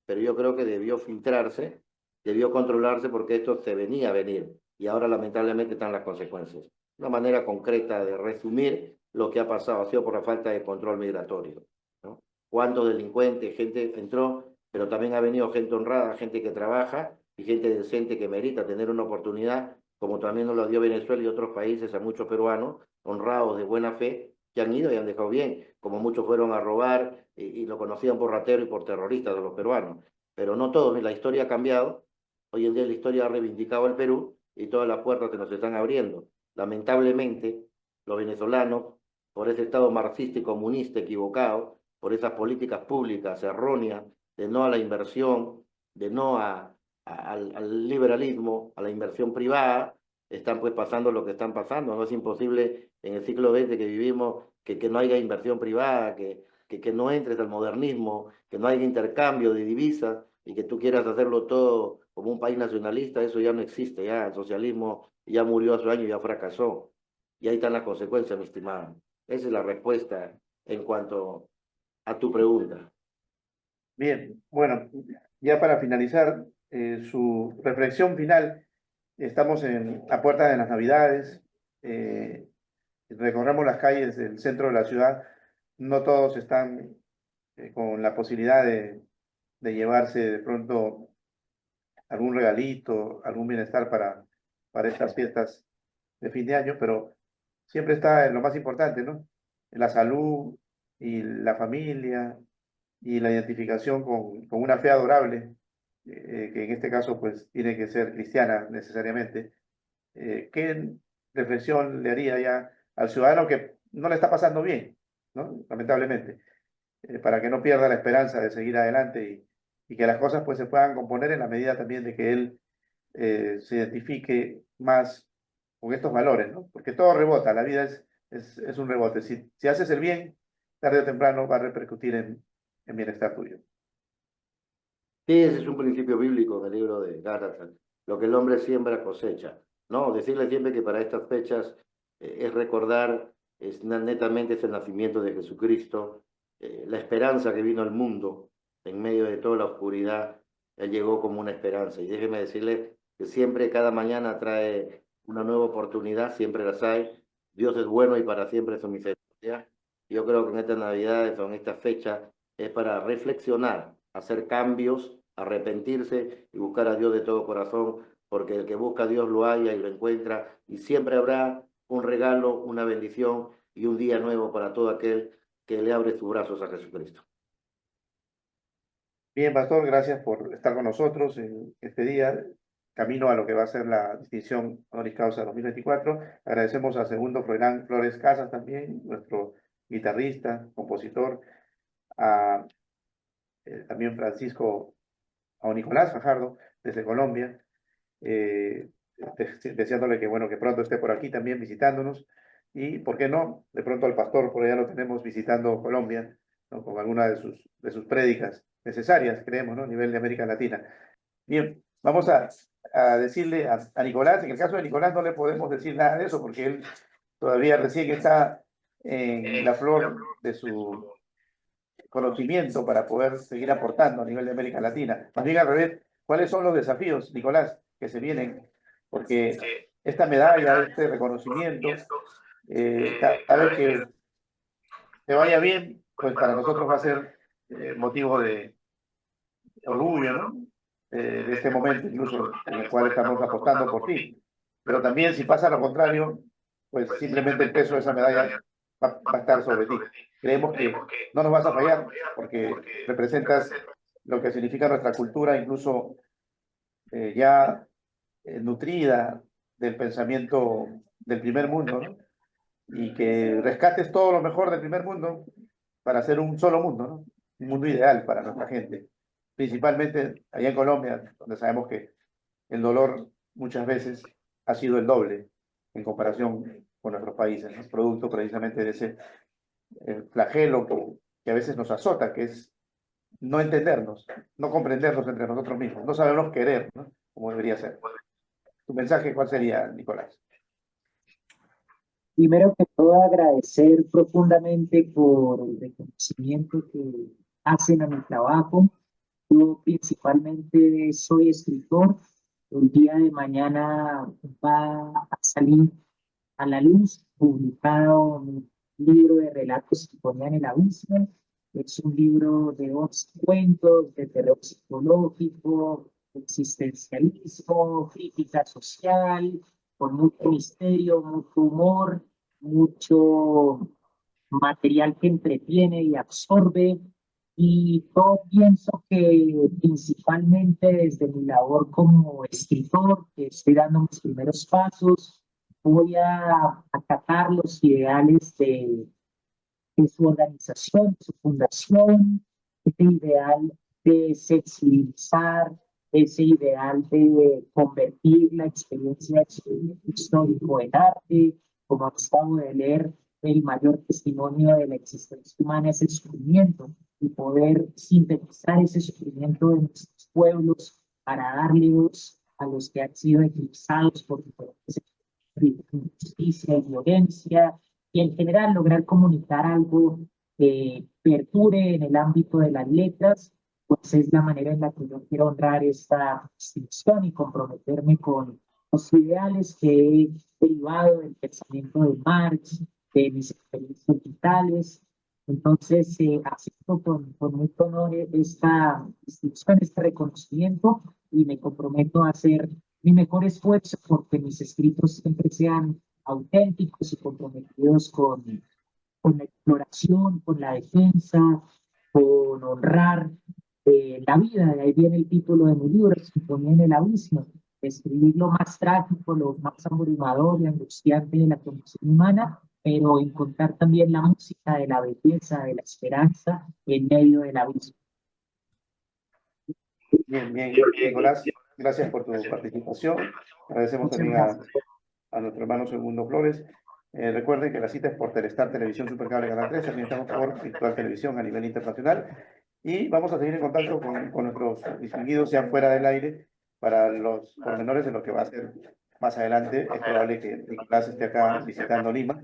Pero yo creo que debió filtrarse, debió controlarse porque esto se venía a venir y ahora lamentablemente están las consecuencias. Una manera concreta de resumir lo que ha pasado ha sido por la falta de control migratorio, ¿no? ¿Cuántos delincuentes, gente entró, pero también ha venido gente honrada, gente que trabaja y gente decente que merita tener una oportunidad como también nos lo dio Venezuela y otros países a muchos peruanos honrados de buena fe que han ido y han dejado bien, como muchos fueron a robar y lo conocían por ratero y por terroristas de los peruanos. Pero no todos, la historia ha cambiado. Hoy en día la historia ha reivindicado al Perú y todas las puertas se nos están abriendo. Lamentablemente, los venezolanos, por ese Estado marxista y comunista equivocado, por esas políticas públicas erróneas de no a la inversión, de no al liberalismo, a la inversión privada, están pues pasando lo que están pasando. No es imposible en el siglo XX que vivimos que no haya inversión privada, que no entres al modernismo, que no haya intercambio de divisas y que tú quieras hacerlo todo como un país nacionalista. Eso ya no existe, ya el socialismo ya murió hace años, ya fracasó. Y ahí están las consecuencias, mi estimado. Esa es la respuesta en cuanto a tu pregunta. Bien, bueno, ya para finalizar su reflexión final, estamos a puerta de las Navidades, recorremos las calles del centro de la ciudad, no todos están con la posibilidad de llevarse de pronto algún regalito, algún bienestar para estas fiestas de fin de año, pero siempre está en lo más importante, ¿no? La salud y la familia y la identificación con una fe adorable, que en este caso pues tiene que ser cristiana necesariamente. ¿Qué reflexión le haría ya al ciudadano que no le está pasando bien, ¿no? Lamentablemente, para que no pierda la esperanza de seguir adelante y que las cosas pues se puedan componer en la medida también de que él se identifique más con estos valores, ¿no? Porque todo rebota, la vida es un rebote. Si haces el bien, tarde o temprano va a repercutir en bienestar tuyo. Sí, ese es un principio bíblico del libro de Gálatas. Lo que el hombre siembra cosecha. No, decirle siempre que para estas fechas es recordar netamente ese nacimiento de Jesucristo, la esperanza que vino al mundo en medio de toda la oscuridad. Él llegó como una esperanza. Y déjeme decirle que siempre, cada mañana trae una nueva oportunidad, siempre las hay. Dios es bueno y para siempre es su misericordia. Yo creo que en estas Navidades o en esta fecha es para reflexionar, hacer cambios, arrepentirse y buscar a Dios de todo corazón, porque el que busca a Dios lo halla y lo encuentra, y siempre habrá un regalo, una bendición y un día nuevo para todo aquel que le abre sus brazos a Jesucristo. Bien, Pastor, gracias por estar con nosotros en este día, camino a lo que va a ser la distinción honoris causa 2024. Agradecemos a Segundo Froilán Flores Casas también, nuestro guitarrista, compositor, a también Francisco, a Nicolás Fajardo, desde Colombia, deseándole que, bueno, que pronto esté por aquí también visitándonos, y, ¿por qué no? De pronto al pastor por allá lo tenemos visitando Colombia, ¿no? Con alguna de sus prédicas necesarias, creemos, ¿no? A nivel de América Latina. Bien, vamos a decirle a Nicolás, en el caso de Nicolás no le podemos decir nada de eso, porque él todavía recién está en la flor de su conocimiento para poder seguir aportando a nivel de América Latina. Más bien al revés, ¿cuáles son los desafíos, Nicolás, que se vienen? Porque esta medalla, este reconocimiento, cada vez que te vaya bien, pues para nosotros va a ser motivo de orgullo, ¿no? De este momento incluso en el cual estamos apostando por ti. Pero también si pasa lo contrario, pues simplemente el peso de esa medalla va a estar sobre ti. Creemos que no nos vas a fallar porque representas lo que significa nuestra cultura, incluso ya nutrida del pensamiento del primer mundo, ¿no? Y que rescates todo lo mejor del primer mundo para hacer un solo mundo, ¿no? Un mundo ideal para nuestra gente, principalmente allá en Colombia, donde sabemos que el dolor muchas veces ha sido el doble en comparación con nuestros países, ¿no? Producto precisamente de ese flagelo que a veces nos azota, que es no entendernos, no comprendernos entre nosotros mismos, no sabernos querer, ¿no? Como debería ser. ¿Tu mensaje cuál sería, Nicolás? Primero que todo, agradecer profundamente por el reconocimiento que hacen a mi trabajo. Yo principalmente soy escritor. El día de mañana va a salir a la luz publicado un libro de relatos que ponían el abismo. Es un libro de 11 cuentos, de terror psicológico, existencialismo, crítica social, con mucho misterio, mucho humor, mucho material que entretiene y absorbe. Y yo pienso que principalmente desde mi labor como escritor, que estoy dando mis primeros pasos, voy a acatar los ideales de su organización, de su fundación, ese ideal de sensibilizar, ese ideal de convertir la experiencia histórico en arte, como acabo de leer, el mayor testimonio de la existencia humana es el sufrimiento y poder sintetizar ese sufrimiento de nuestros pueblos para darle voz a los que han sido eclipsados por diferentes injusticia y violencia, y en general lograr comunicar algo que perdure en el ámbito de las letras, pues es la manera en la que yo quiero honrar esta distinción y comprometerme con los ideales que he derivado del pensamiento de Marx, de mis experiencias vitales. Entonces, acepto con mucho honor esta distinción, este reconocimiento, y me comprometo a hacer mi mejor esfuerzo porque mis escritos siempre sean auténticos y comprometidos con la exploración, con la defensa, con honrar la vida. De ahí viene el título de mi libro, Sinfonía en el Abismo, escribir lo más trágico, lo más abrumador y angustiante de la condición humana, pero encontrar también la música de la belleza, de la esperanza en medio del abismo. Bien, bien, Nicolás, gracias por tu participación. Agradecemos también a nuestro hermano Segundo Flores. Recuerden que la cita es por Telestar Televisión Supercable Canal 3, también estamos por Virtual Televisión a nivel internacional. Y vamos a seguir en contacto con nuestros distinguidos, sean fuera del aire, para los pormenores de lo que va a ser más adelante. Es probable que Nicolás esté acá visitando Lima.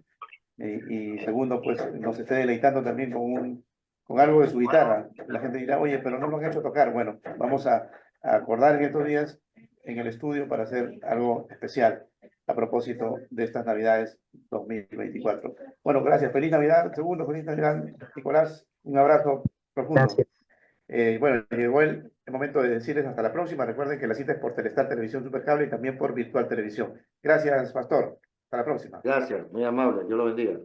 Y segundo, pues nos esté deleitando también con algo de su guitarra. La gente dirá, oye, pero no lo han hecho tocar. Bueno, vamos a acordar en estos días en el estudio para hacer algo especial a propósito de estas Navidades 2024. Bueno, gracias. Feliz Navidad. Segundo, feliz Navidad, Nicolás. Un abrazo profundo. Gracias. Bueno, llegó el momento de decirles hasta la próxima. Recuerden que la cita es por Telestar Televisión Supercable y también por Virtual Televisión. Gracias, Pastor. Hasta la próxima. Gracias, muy amable. Dios lo bendiga.